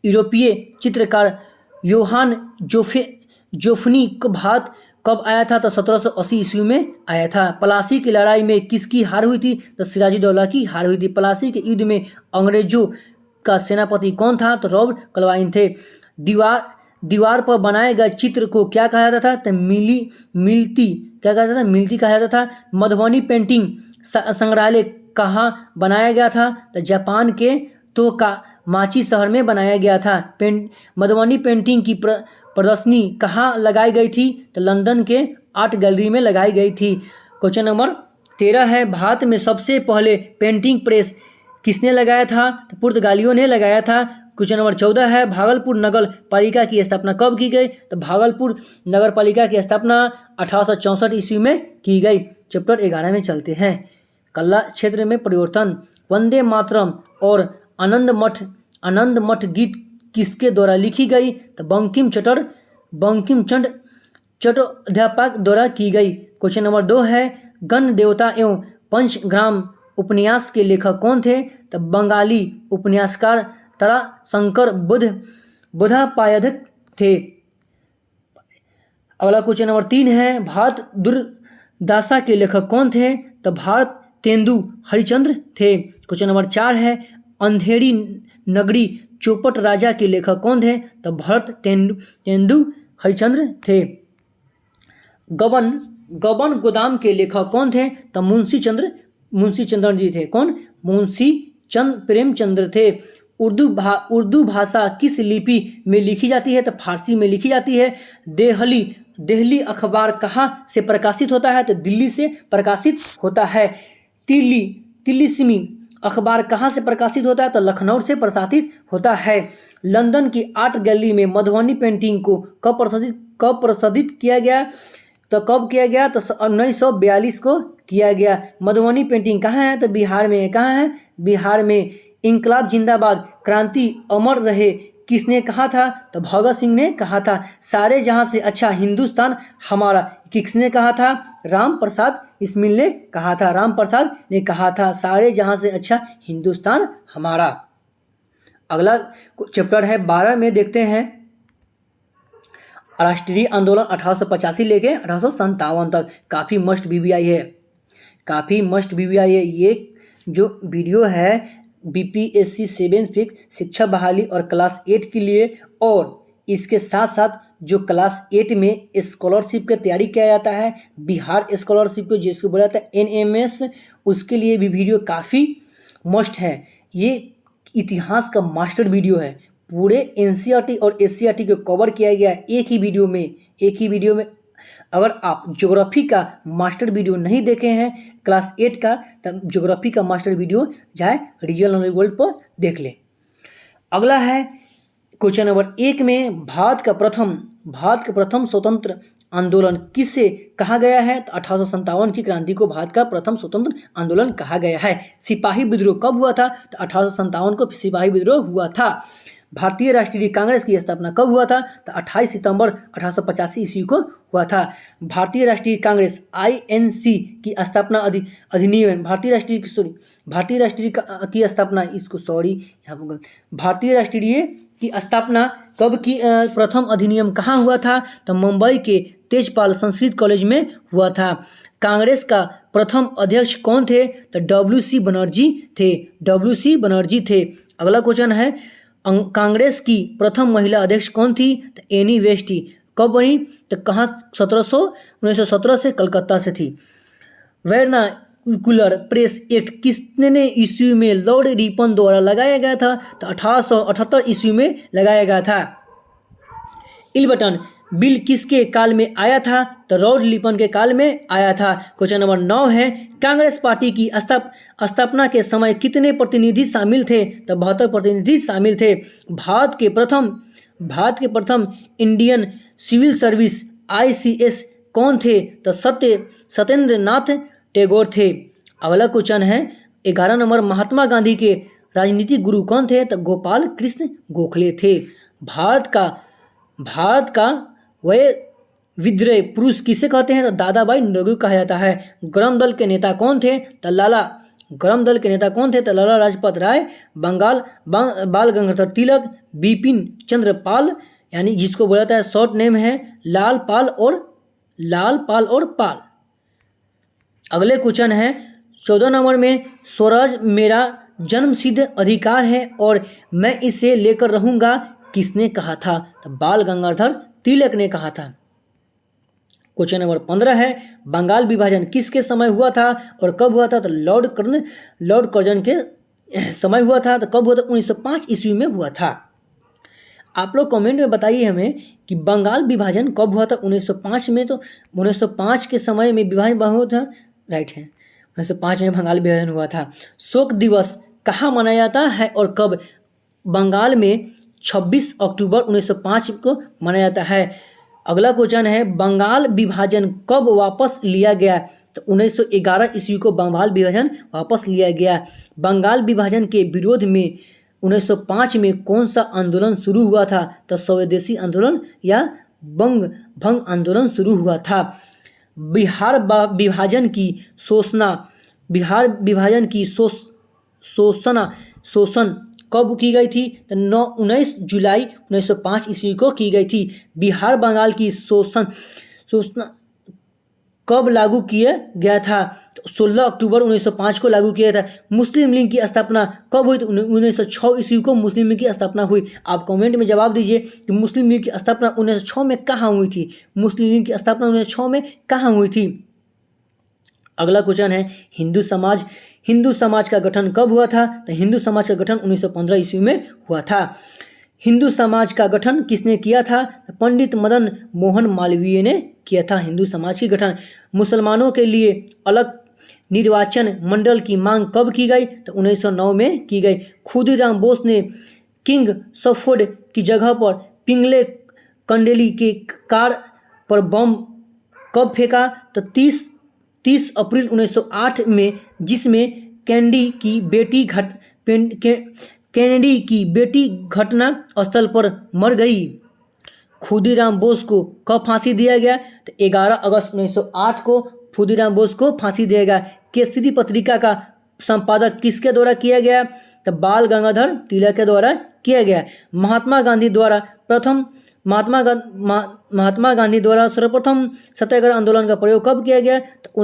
यूरोपीय चित्रकार योहान जोफनी का भारत कब आया था? तो 1780 ईस्वी में आया था। प्लासी की लड़ाई में किसकी हार हुई थी? तो सिराजुद्दौला की हार हुई थी। प्लासी के युद्ध में अंग्रेजों का सेनापति कौन था? तो रॉबर्ट क्लाइव थे। दीवार पर बनाए गए चित्र को क्या कहा जाता था? तो मिलती कहा जाता था। मधुबनी पेंटिंग संग्रहालय कहाँ बनाया गया था? तो जापान के तोकामाची शहर में बनाया गया था। मधुबनी पेंटिंग की प्रदर्शनी कहाँ लगाई गई थी? तो लंदन के आर्ट गैलरी में लगाई गई थी। क्वेश्चन नंबर 13 है, भारत में सबसे पहले पेंटिंग प्रेस किसने लगाया था? तो पुर्तगालियों ने लगाया था। क्वेश्चन नंबर 14 है, भागलपुर नगर पालिका की स्थापना कब की गई? तो भागलपुर नगर पालिका की स्थापना 1864 ईस्वी में की गई। चैप्टर 11 में चलते हैं, कला क्षेत्र में परिवर्तन। वंदे मातरम और आनंद मठ गीत किसके द्वारा लिखी गई? तो बंकिम चंद्र चट्टोपाध्याय द्वारा की गई। क्वेश्चन नंबर 2 है, गण देवता एवं पंचग्राम उपन्यास के लेखक कौन थे? तो बंगाली उपन्यासकार ताराशंकर बंदोपाध्याय थे। अगला क्वेश्चन नंबर 3 है, भारत दुर्दशा के लेखक कौन थे? तो भारत तेंदु हरिश्चंद्र थे। क्वेश्चन नंबर 4 है, अंधेरी नगरी चौपट राजा के लेखक कौन थे? तो भरत तेंदु हरिश्चंद्र थे। गबन गोदाम के लेखक कौन थे? तो मुंशी चंद्र जी थे। कौन? मुंशी प्रेमचंद्र थे। उर्दू भाषा किस लिपि में लिखी जाती है? तो फारसी में लिखी जाती है। देहली अखबार कहाँ से प्रकाशित होता है? तो दिल्ली से प्रकाशित होता है। तिलिस्मी अखबार कहाँ से प्रकाशित होता है? तो लखनऊ से प्रकाशित होता है। लंदन की आर्ट गैलरी में मधुबनी पेंटिंग को कब प्रदर्शित किया गया? तो कब किया गया? तो 1942 को किया गया। मधुबनी पेंटिंग कहाँ है? तो बिहार में। कहाँ है? बिहार में। इंकलाब जिंदाबाद, क्रांति अमर रहे, किसने कहा था? तो भगत सिंह ने कहा था। सारे जहां से अच्छा हिंदुस्तान हमारा, किसने कहा था? राम प्रसाद बिस्मिल ने कहा था। राम प्रसाद ने कहा था सारे जहां से अच्छा हिंदुस्तान हमारा। अगला चैप्टर है 12 में देखते हैं राष्ट्रीय आंदोलन 1885 लेके 1857 तक। काफ़ी मस्ट बीबीआई है, काफ़ी मस्ट बीबीआई है। ये जो वीडियो है बीपीएससी 7 फिक्स शिक्षा बहाली और क्लास 8 के लिए, और इसके साथ साथ जो क्लास 8 में स्कॉलरशिप की तैयारी किया जाता है, बिहार स्कॉलरशिप को जिसको बोला जाता है एनएमएस, उसके लिए भी वीडियो काफ़ी मस्ट है। ये इतिहास का मास्टर वीडियो है। पूरे एनसीईआरटी और एससीईआरटी को कवर किया गया है एक ही वीडियो में। अगर आप ज्योग्राफी का मास्टर वीडियो नहीं देखे हैं क्लास 8 का, तब ज्योग्राफी का मास्टर वीडियो जाए रीजनल नॉलेज वर्ल्ड पर देख ले। अगला है क्वेश्चन नंबर 1 में भारत का प्रथम स्वतंत्र आंदोलन किसे कहा गया है? तो 1857 की क्रांति को भारत का प्रथम स्वतंत्र आंदोलन कहा गया है। सिपाही विद्रोह कब हुआ था? तो 1857 को सिपाही विद्रोह हुआ था। भारतीय राष्ट्रीय कांग्रेस की स्थापना कब हुआ था? तो 28 सितंबर 1885 ईस्वी को हुआ था। भारतीय राष्ट्रीय कांग्रेस आईएनसी की स्थापना अधिनियम भारतीय राष्ट्रीय की स्थापना कब की? प्रथम अधिनियम कहाँ हुआ था? तो मुंबई के तेजपाल संस्कृत कॉलेज में हुआ था। कांग्रेस का प्रथम अध्यक्ष कौन थे? तो डब्ल्यू.सी. बनर्जी थे। अगला क्वेश्चन है कांग्रेस की प्रथम महिला अध्यक्ष कौन थी? तो एनी वेस्ट थी। कब बनी? तो कहाँ? 1917 से कलकत्ता से थी। वर्नाक्युलर प्रेस एक्ट किसने ईस्वी में लॉर्ड रिपन द्वारा लगाया गया था? तो 1878 ईस्वी में लगाया गया था। इल्बर्टन बिल किसके काल में आया था? तो लॉर्ड रिपन के काल में आया था। क्वेश्चन नंबर 9 है कांग्रेस पार्टी की स्थापना के समय कितने प्रतिनिधि शामिल थे? तो 72 प्रतिनिधि शामिल थे। भारत के प्रथम इंडियन सिविल सर्विस आईसीएस कौन थे? तो सत्येंद्र नाथ टैगोर थे। अगला क्वेश्चन है 11 नंबर महात्मा गांधी के राजनीतिक गुरु कौन थे? तो गोपाल कृष्ण गोखले थे। भारत का वह विद्रोह पुरुष किसे कहते हैं? तो दादा भाई नौरोजी कहा जाता है। गरम दल के नेता कौन थे? तो लाला लाजपत राय, बाल गंगाधर तिलक, बिपिन चंद्र पाल, यानी जिसको बोला जाता है शॉर्ट नेम है लाल पाल और पाल। अगले क्वेश्चन है 14 नंबर में स्वराज मेरा जन्मसिद्ध अधिकार है और मैं इसे लेकर रहूंगा, किसने कहा था? तो बाल गंगाधर तिलक ने कहा था। क्वेश्चन नंबर 15 है बंगाल विभाजन किसके समय हुआ था और कब हुआ था? तो लॉर्ड कर्जन के समय हुआ था। तो कब हुआ था? 1905 ईस्वी में हुआ था। आप लोग कमेंट में बताइए हमें कि बंगाल विभाजन कब हुआ था? 1905 में। तो 1905 के समय में विभाजन हुआ था, राइट है, 1905 में बंगाल विभाजन हुआ था। शोक दिवस कहाँ मनाया जाता है और कब? बंगाल में 26 अक्टूबर 1905 को मनाया जाता है। अगला क्वेश्चन है बंगाल विभाजन कब वापस लिया गया? तो 1911 ईस्वी को बंगाल विभाजन वापस लिया गया। बंगाल विभाजन के विरोध में 1905 में कौन सा आंदोलन शुरू हुआ था? तो स्वदेशी आंदोलन या बंग भंग आंदोलन शुरू हुआ था। बिहार विभाजन की शोषण कब की गई थी? तो 19 जुलाई 1905 ईस्वी को की गई थी। बिहार बंगाल की शोषण कब लागू किया गया था? तो 16 अक्टूबर 1905 को लागू किया था। मुस्लिम लीग की स्थापना कब हुई? तो 1906 ईस्वी को मुस्लिम लीग की स्थापना हुई। आप कमेंट में जवाब दीजिए कि मुस्लिम लीग की स्थापना 1906 में कहाँ हुई थी? मुस्लिम लीग की स्थापना 1906 में कहाँ हुई थी? अगला क्वेश्चन है हिंदू समाज का गठन कब हुआ था? तो हिंदू समाज का गठन 1915 ईस्वी में हुआ था। हिंदू समाज का गठन किसने किया था? तो पंडित मदन मोहन मालवीय ने किया था हिंदू समाज की गठन। मुसलमानों के लिए अलग निर्वाचन मंडल की मांग कब की गई? तो 1909 में की गई। खुदीराम बोस ने किंग सफोर्ड की जगह पर पिंगले कंडेली के कार पर बम कब फेंका? तो 30 अप्रैल 1908 में, जिसमें कैनेडी की बेटी घटना स्थल पर मर गई। खुदीराम बोस को कब फांसी दिया गया? तो 11 अगस्त 1908 को खुदीराम बोस को फांसी दिया गया। केसरी पत्रिका का संपादक किसके द्वारा किया गया? तो बाल गंगाधर तिलक के द्वारा किया गया। महात्मा गांधी द्वारा सर्वप्रथम सत्याग्रह आंदोलन का प्रयोग कब किया गया? तो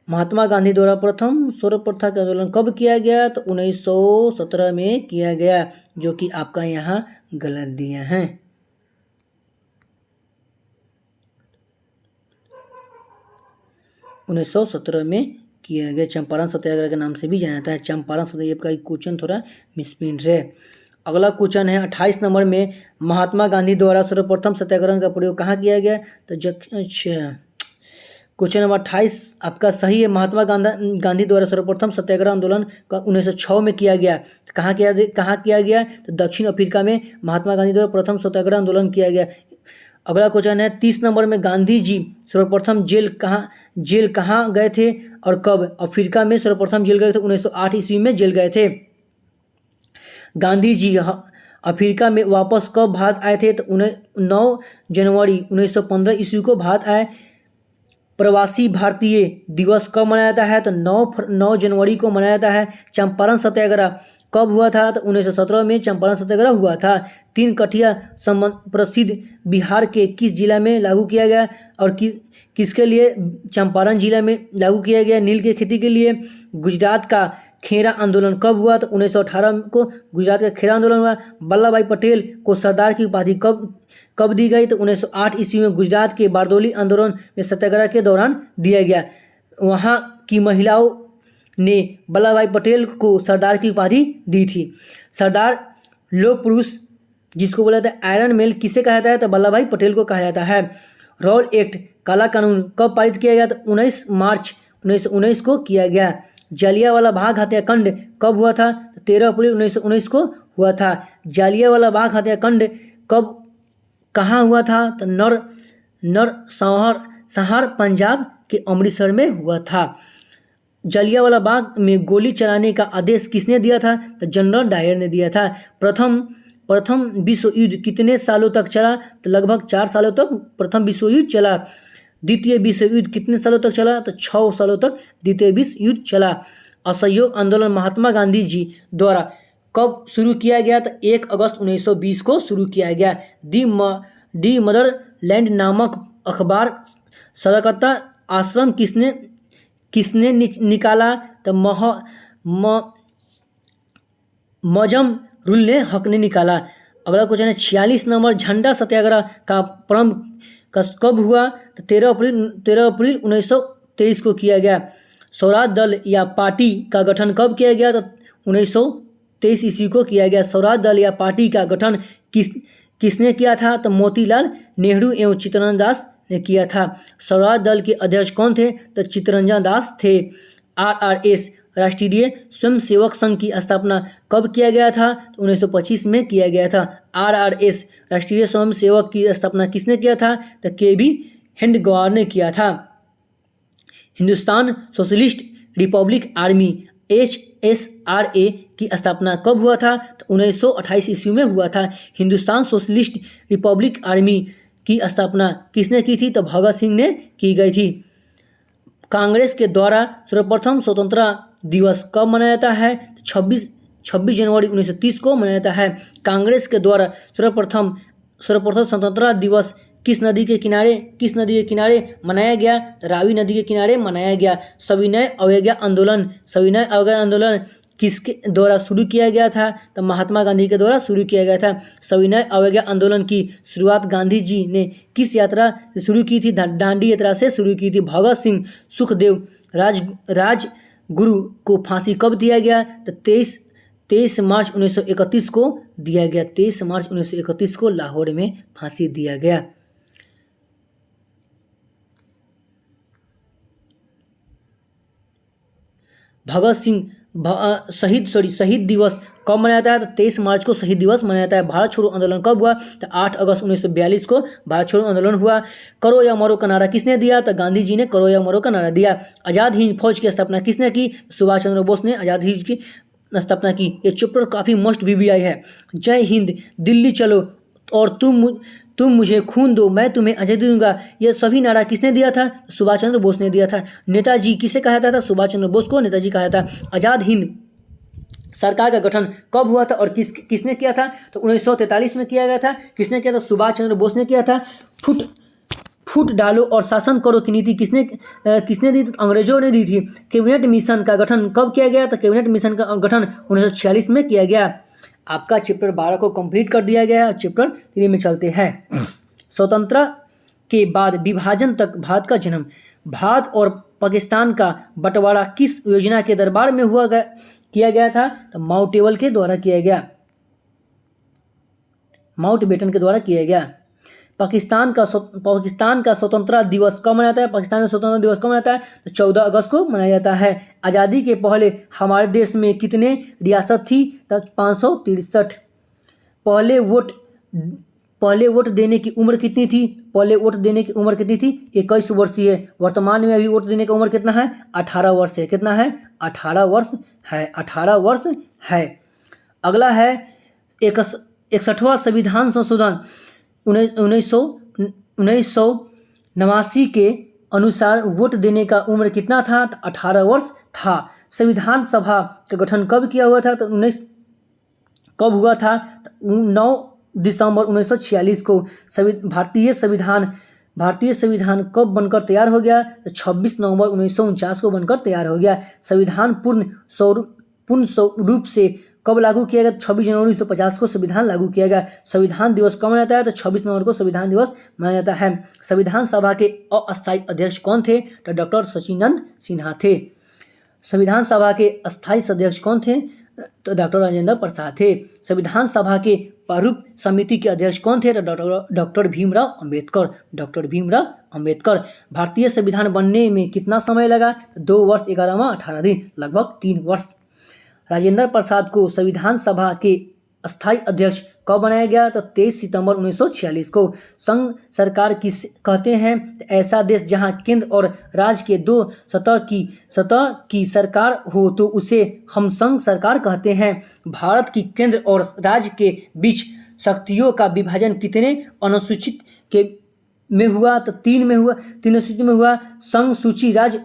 महात्मा गांधी द्वारा प्रथम सर्वप्रथम का आंदोलन कब किया गया? तो 1917 में किया गया, जो कि आपका यहाँ गलत दिया है। – 1917 में किया गया। चंपारण सत्याग्रह के नाम से भी जाना जाता है। चंपारण सत्याग्रह का क्वेश्चन थोड़ा मिसप्रिंट है। अगला क्वेश्चन है 28 नंबर में, महात्मा गांधी द्वारा सर्वप्रथम सत्याग्रह का प्रयोग कहाँ किया गया? तो क्वेश्चन नंबर 28 आपका सही है। महात्मा गांधी द्वारा सर्वप्रथम सत्याग्रह आंदोलन का 1906 में किया गया। कहाँ किया गया? तो दक्षिण अफ्रीका में महात्मा गांधी द्वारा प्रथम सत्याग्रह आंदोलन किया गया। अगला क्वेश्चन है 30 नंबर में, गांधी जी सर्वप्रथम जेल कहाँ गए थे और कब? अफ्रीका में सर्वप्रथम जेल गए थे 1908 ईस्वी में जेल गए थे। गांधी जी अफ्रीका में वापस कब भारत आए थे? तो 9 जनवरी 1915 ईस्वी को भारत आए। प्रवासी भारतीय दिवस कब मनाया जाता है? तो 9 जनवरी को मनाया जाता है। चंपारण सत्याग्रह कब हुआ था? तो 1917 में चंपारण सत्याग्रह हुआ था। 3 कठिया संबंध प्रसिद्ध बिहार के किस जिला में लागू किया गया और किसके लिए चंपारण जिला में लागू किया गया? नील की खेती के लिए। गुजरात का खेरा आंदोलन कब हुआ? तो 1918 को गुजरात का खेरा आंदोलन हुआ। वल्लभ भाई पटेल को सरदार की उपाधि कब दी गई? तो 1908 ईस्वी में गुजरात के बारदोली आंदोलन में सत्याग्रह के दौरान दिया गया। वहाँ की महिलाओं ने वल्लभ भाई पटेल को सरदार की उपाधि दी थी। सरदार लोक पुरुष जिसको बोला जाता है आयरन मैन किसे कहा जाता है? तो वल्लभ भाई पटेल को कहा जाता है। रॉल एक्ट काला कानून कब पारित किया गया? तो 19 मार्च 1919 को किया गया। जालियांवाला बाग हत्याकांड कब हुआ था? तो 13 अप्रैल 1919 को हुआ था। जालियांवाला बाग हत्याकांड कहाँ हुआ था? तो नरसंहार पंजाब के अमृतसर में हुआ था। जालियांवाला बाग में गोली चलाने का आदेश किसने दिया था? तो जनरल डायर ने दिया था। प्रथम विश्व युद्ध कितने सालों तक चला? तो लगभग 4 सालों तक प्रथम विश्व युद्ध चला। द्वितीय विश्व युद्ध कितने सालों तक चला? तो 6 सालों तक द्वितीय विश्व युद्ध चला। असहयोग आंदोलन महात्मा गांधी जी द्वारा कब शुरू किया गया? तो 1 अगस्त 1920 को शुरू किया गया। दी मदरलैंड नामक अखबार सदाकता आश्रम किसने निकाला? तो मजम रुल ने हक ने निकाला। अगला क्वेश्चन है 46 नंबर, झंडा सत्याग्रह का प्रारंभ कब हुआ? तो 13 अप्रैल 1923 को किया गया। स्वराज दल या पार्टी का गठन कब किया गया? तो 1923 ईस्वी को किया गया। स्वराज दल या पार्टी का गठन किसने किया था? तो मोतीलाल नेहरू एवं चित्तरंजन दास ने किया था। स्वराज दल के अध्यक्ष कौन थे? तो चित्तरंजन दास थे। RRS राष्ट्रीय स्वयंसेवक संघ की स्थापना कब किया गया था? तो 1925 में किया गया था। RRS राष्ट्रीय स्वयंसेवक की स्थापना किसने किया था? तो KB हेडगेवार ने किया था। Hindustan socialist Republic army HSRA की स्थापना कब हुआ था? तो 1928 ईस्वी में हुआ था। हिंदुस्तान सोशलिस्ट रिपब्लिक आर्मी की स्थापना किसने की थी? तो भगत सिंह ने की गई थी। कांग्रेस के द्वारा सर्वप्रथम स्वतंत्रता दिवस कब मनाया जाता है? 26 जनवरी 1930 को मनाया जाता है। कांग्रेस के द्वारा सर्वप्रथम स्वतंत्रता दिवस किस नदी के किनारे मनाया गया? रावी नदी के किनारे मनाया गया। सविनय अवज्ञा आंदोलन किसके द्वारा शुरू किया गया था? तो महात्मा गांधी के द्वारा शुरू किया गया था। सविनय अवज्ञा आंदोलन की शुरुआत गांधी जी ने किस यात्रा से शुरू की थी? दांडी यात्रा से शुरू की थी। भगत सिंह सुखदेव राजगुरु को फांसी कब दिया गया? तो 23 मार्च 1931 को दिया गया। 23 मार्च 1931 को लाहौर में फांसी दिया गया। भगत सिंह शहीद दिवस कब मनाया जाता है? तो 23 मार्च को शहीद दिवस मनाया जाता है। भारत छोड़ो आंदोलन कब हुआ? तो 8 अगस्त 1942 को भारत छोड़ो आंदोलन हुआ। करो या मरो का नारा किसने दिया? तो गांधी जी ने करो या मरो का नारा दिया। आज़ाद हिंद फौज की स्थापना किसने की? सुभाष चंद्र बोस ने आज़ाद हिंद की स्थापना की। ये चैप्टर काफ़ी मस्ट VBI है। जय हिंद, दिल्ली चलो और तुम मुझे खून दो, मैं तुम्हें आज़ादी दूंगा, ये सभी नारा किसने दिया था? सुभाष चंद्र बोस ने दिया था। नेताजी किसे कहा जाता था? सुभाष चंद्र बोस को नेताजी कहा जाता। आज़ाद हिंद सरकार का गठन कब हुआ था और किसने किया था? तो 1943 में किया गया था। किसने किया था? सुभाष चंद्र बोस ने किया था। फूट डालो और शासन करो की नीति किसने दी? तो अंग्रेजों ने दी थी। कैबिनेट मिशन का गठन कब किया गया? तो कैबिनेट मिशन का गठन 1946 में किया गया। आपका चैप्टर 12 को कंप्लीट कर दिया गया है। चैप्टर 3 में चलते हैं। स्वतंत्रता के बाद विभाजन तक भारत का जन्म। भारत और पाकिस्तान का बंटवारा किस योजना के दरबार में किया गया था? तो माउंटेबल के द्वारा किया गया, माउंटबेटन के द्वारा किया गया। पाकिस्तान का स्वतंत्रता दिवस कब मनाता है? पाकिस्तान में स्वतंत्रता दिवस कब मनाता है? तो 14 अगस्त को मनाया जाता है। आज़ादी के पहले हमारे देश में कितने रियासत थी? तो 563। पहले वोट देने की उम्र कितनी थी? पहले वोट देने की उम्र कितनी थी? 21 वर्षीय। वर्तमान में अभी वोट देने की उम्र कितना है? 18 वर्ष है। कितना है? 18 वर्ष है। 18 वर्ष है। अगला है 61वां संविधान संशोधन 1989 के अनुसार वोट देने का उम्र कितना था? तो 18 वर्ष था। संविधान सभा का गठन कब किया हुआ था? तो कब हुआ था? तो 9 दिसंबर 1946 को। भारतीय संविधान कब बनकर तैयार हो गया? तो 26 नवंबर 1949 को बनकर तैयार हो गया। संविधान पूर्ण रूप से कब लागू किया गया? 26 जनवरी 1950 को संविधान लागू किया गया। संविधान दिवस कब मनाया जाता है? तो 26 नवंबर को संविधान दिवस मनाया जाता है। संविधान सभा के अस्थायी अध्यक्ष कौन थे? तो डॉक्टर सचिदानंद सिन्हा थे। संविधान सभा के अस्थायी अध्यक्ष कौन थे? तो डॉक्टर राजेंद्र प्रसाद थे। संविधान सभा के प्रारूप समिति के अध्यक्ष कौन थे? तो डॉक्टर भीमराव अंबेडकर। डॉक्टर भीमराव अंबेडकर। भारतीय संविधान बनने में कितना समय लगा? 2 वर्ष 11 माह 18 दिन, लगभग 3 वर्ष। राजेंद्र प्रसाद को संविधान सभा के अस्थायी अध्यक्ष कब बनाया गया? तो 23 सितंबर 1946 को। संघ सरकार किसे कहते हैं? ऐसा देश जहां केंद्र और राज्य के 2 सतह की सरकार हो तो उसे हम संघ सरकार कहते हैं। भारत की केंद्र और राज्य के बीच शक्तियों का विभाजन कितने अनुसूचित में हुआ? तो 3 में हुआ। 3 अनुसूची में हुआ। संघ सूची राज्य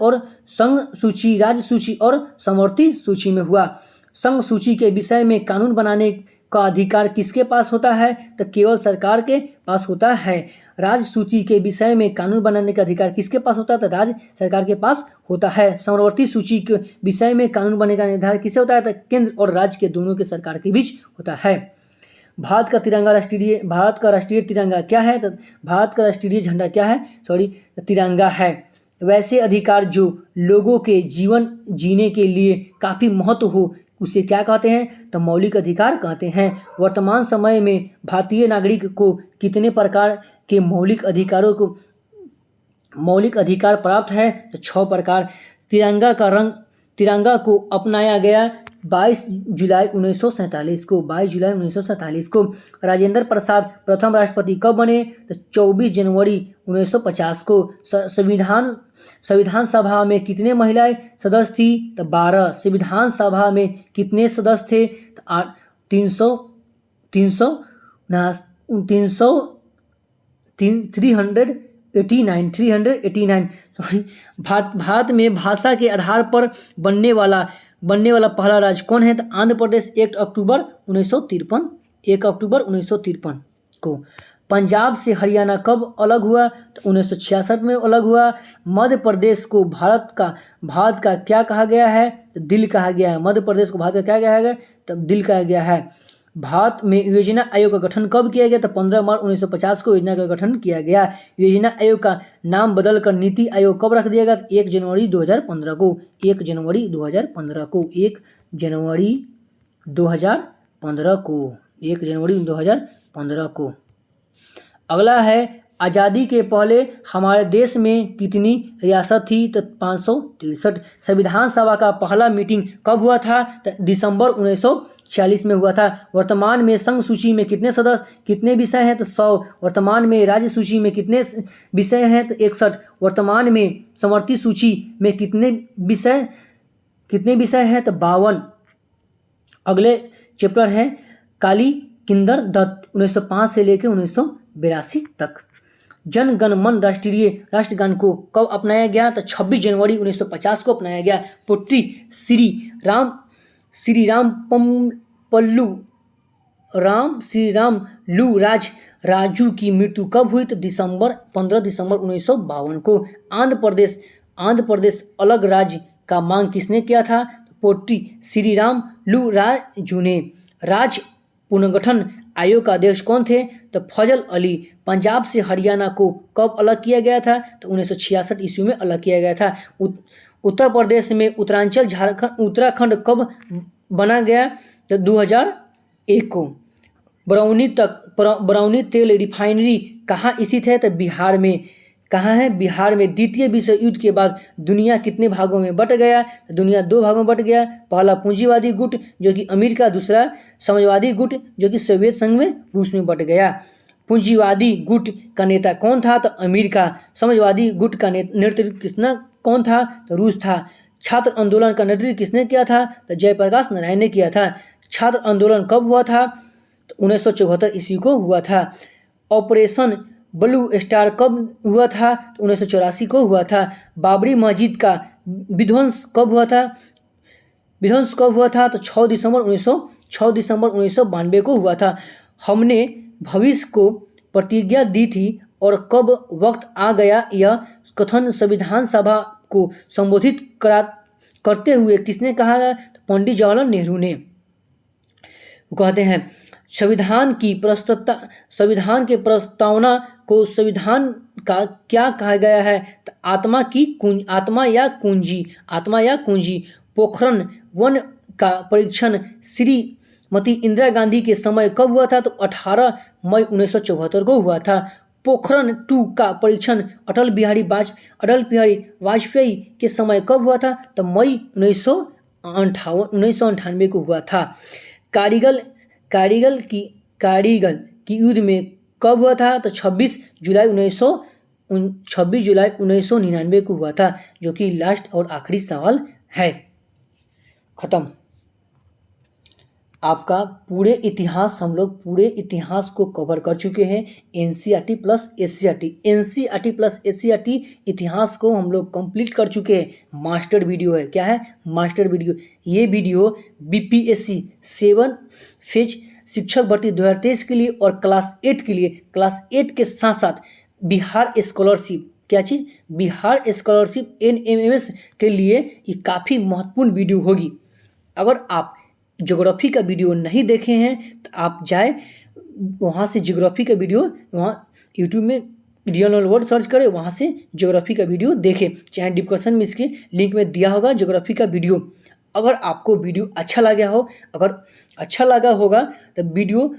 सूची, राज्य सूची और समवर्ती सूची में हुआ। संघ सूची के विषय में कानून बनाने का अधिकार किसके पास होता है? तो केवल सरकार के पास होता है। राज्य सूची के विषय में कानून बनाने का अधिकार किसके पास होता है? तो राज्य सरकार के पास होता है। समवर्ती सूची के विषय में कानून बनाने का निर्धारण किससे होता है? तो केंद्र और राज्य के दोनों के सरकार के बीच होता है। भारत का राष्ट्रीय तिरंगा क्या है? तो भारत का राष्ट्रीय झंडा क्या है? तिरंगा है। वैसे अधिकार जो लोगों के जीवन जीने के लिए काफ़ी महत्व हो उसे क्या कहते हैं? तो मौलिक अधिकार कहते हैं। वर्तमान समय में भारतीय नागरिक को कितने प्रकार के मौलिक अधिकार प्राप्त है? तो 6 प्रकार। तिरंगा को अपनाया गया 22 जुलाई 1947 को। 22 जुलाई 1947 को। राजेंद्र प्रसाद प्रथम राष्ट्रपति कब बने? तो 24 जनवरी 1950 को। संविधान सभा में कितने महिलाएं सदस्य थी? तो 12। संविधान सभा में कितने सदस्य थे? तो 389। भारत में भाषा के आधार पर बनने वाला पहला राज्य कौन है? तो आंध्र प्रदेश। 1 अक्टूबर 1953 को। पंजाब से हरियाणा कब अलग हुआ? तो 1966 में अलग हुआ। मध्य प्रदेश को भारत का क्या कहा गया है? तो दिल कहा गया है। मध्य प्रदेश को भारत का क्या कहा गया? तो दिल कहा गया है। भारत में योजना आयोग का गठन कब किया गया? तो 15 मार्च 1950 को योजना का गठन किया गया। योजना आयोग का नाम बदलकर नीति आयोग कब रख दिया गया? 1 जनवरी 2015 को। 1 जनवरी 2015 को। 1 जनवरी 2015 को। 1 जनवरी 2015 को। अगला है आज़ादी के पहले हमारे देश में कितनी रियासत थी? तो 563। संविधान सभा का पहला मीटिंग कब हुआ था? तो दिसंबर 1946 में हुआ था। वर्तमान में संघ सूची में कितने सदस्य, कितने विषय हैं? तो 100। वर्तमान में राज्य सूची में कितने विषय हैं? तो 61। वर्तमान में समवर्ती सूची में कितने विषय हैं? तो 52। अगले चैप्टर है काली किंदर दत्त, 1905 से लेकर 1982 तक। जन गण मन राष्ट्रगान को कब अपनाया गया? तो 26 जनवरी 1950 को अपनाया गया। पुत्री श्री राम लू राजू की मृत्यु कब हुई? तो 15 दिसंबर 1952 को। आंध्र प्रदेश अलग राज्य का मांग किसने किया था? पोट्टी श्री राम लू राजू ने। राज्य पुनर्गठन आयोग का अध्यक्ष कौन थे? तो फजल अली। पंजाब से हरियाणा को कब अलग किया गया था? तो 1966 ईस्वी में अलग किया गया था। उत्तर प्रदेश में उत्तराखंड कब बना गया? तो 2001 को। बरौनी तेल रिफाइनरी कहाँ स्थित है? तो बिहार में। कहाँ है? बिहार में। द्वितीय विश्व युद्ध के बाद दुनिया कितने भागों में बट गया? दुनिया 2 भागों में बट गया। पहला पूंजीवादी गुट जो कि अमेरिका, दूसरा समाजवादी गुट जो कि सोवियत संघ में रूस में बट गया। पूंजीवादी गुट का नेता कौन था? तो अमेरिका। समाजवादी गुट का नेतृत्व कौन था? तो रूस था। छात्र आंदोलन का नेतृत्व किसने किया था? तो जयप्रकाश नारायण ने किया था। छात्र आंदोलन कब हुआ था? तो 1974 ईस्वी को हुआ था। ऑपरेशन ब्लू स्टार कब हुआ था? तो 1984 को हुआ था। बाबरी मस्जिद का विध्वंस कब हुआ था? तो 6 दिसंबर 1992 को हुआ था। हमने भविष्य को प्रतिज्ञा दी थी और कब वक्त आ गया, यह कथन संविधान सभा को संबोधित करते हुए किसने कहा? तो पंडित जवाहरलाल नेहरू ने। कहते हैं संविधान की प्रस्तावना को संविधान का क्या कहा गया है? तो आत्मा या कुंजी। पोखरण 1 का परीक्षण श्रीमती इंदिरा गांधी के समय कब हुआ था? तो 18 मई 1974 को हुआ था। पोखरण 2 का परीक्षण अटल बिहारी वाजपेयी के समय कब हुआ था? तो मई 1998 को हुआ था। कारगिल की युद्ध में कब हुआ था? तो 26 जुलाई 1999 को हुआ था, जो कि लास्ट और आखिरी सवाल है। खत्म। आपका हम लोग पूरे इतिहास को कवर कर चुके हैं। एनसीईआरटी प्लस एससीईआरटी इतिहास को हम लोग कंप्लीट कर चुके हैं। मास्टर वीडियो है। क्या है? Master video. ये वीडियो बीपीएससी 7 फेज शिक्षक भर्ती 2023 के लिए और क्लास 8 के लिए, क्लास 8 के साथ साथ बिहार स्कॉलरशिप, क्या चीज़? बिहार स्कॉलरशिप NMMS के लिए ये काफ़ी महत्वपूर्ण वीडियो होगी। अगर आप ज्योग्राफी का वीडियो नहीं देखे हैं तो आप जाए वहाँ से ज्योग्राफी का वीडियो, वहाँ यूट्यूब में रियल वर्ल्ड सर्च करें, वहाँ से ज्योग्राफी का वीडियो देखें। चाहे डिस्क्रिप्शन में इसके लिंक में दिया होगा ज्योग्राफी का वीडियो। अगर आपको वीडियो अच्छा लगा होगा तो वीडियो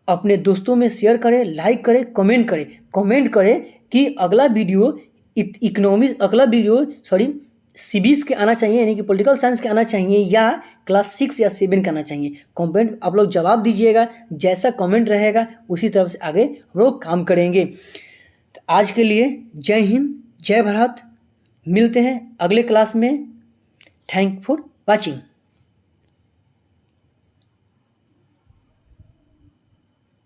अपने दोस्तों में शेयर करें, लाइक करें, कमेंट करें कि अगला वीडियो सिविक्स के आना चाहिए, यानी कि पॉलिटिकल साइंस के आना चाहिए, या क्लास 6 या 7 का आना चाहिए। कमेंट आप लोग जवाब दीजिएगा। जैसा कमेंट रहेगा उसी तरफ से आगे हम लोग काम करेंगे। तो आज के लिए जय हिंद, जय भारत। मिलते हैं अगले क्लास में। Thank for watching.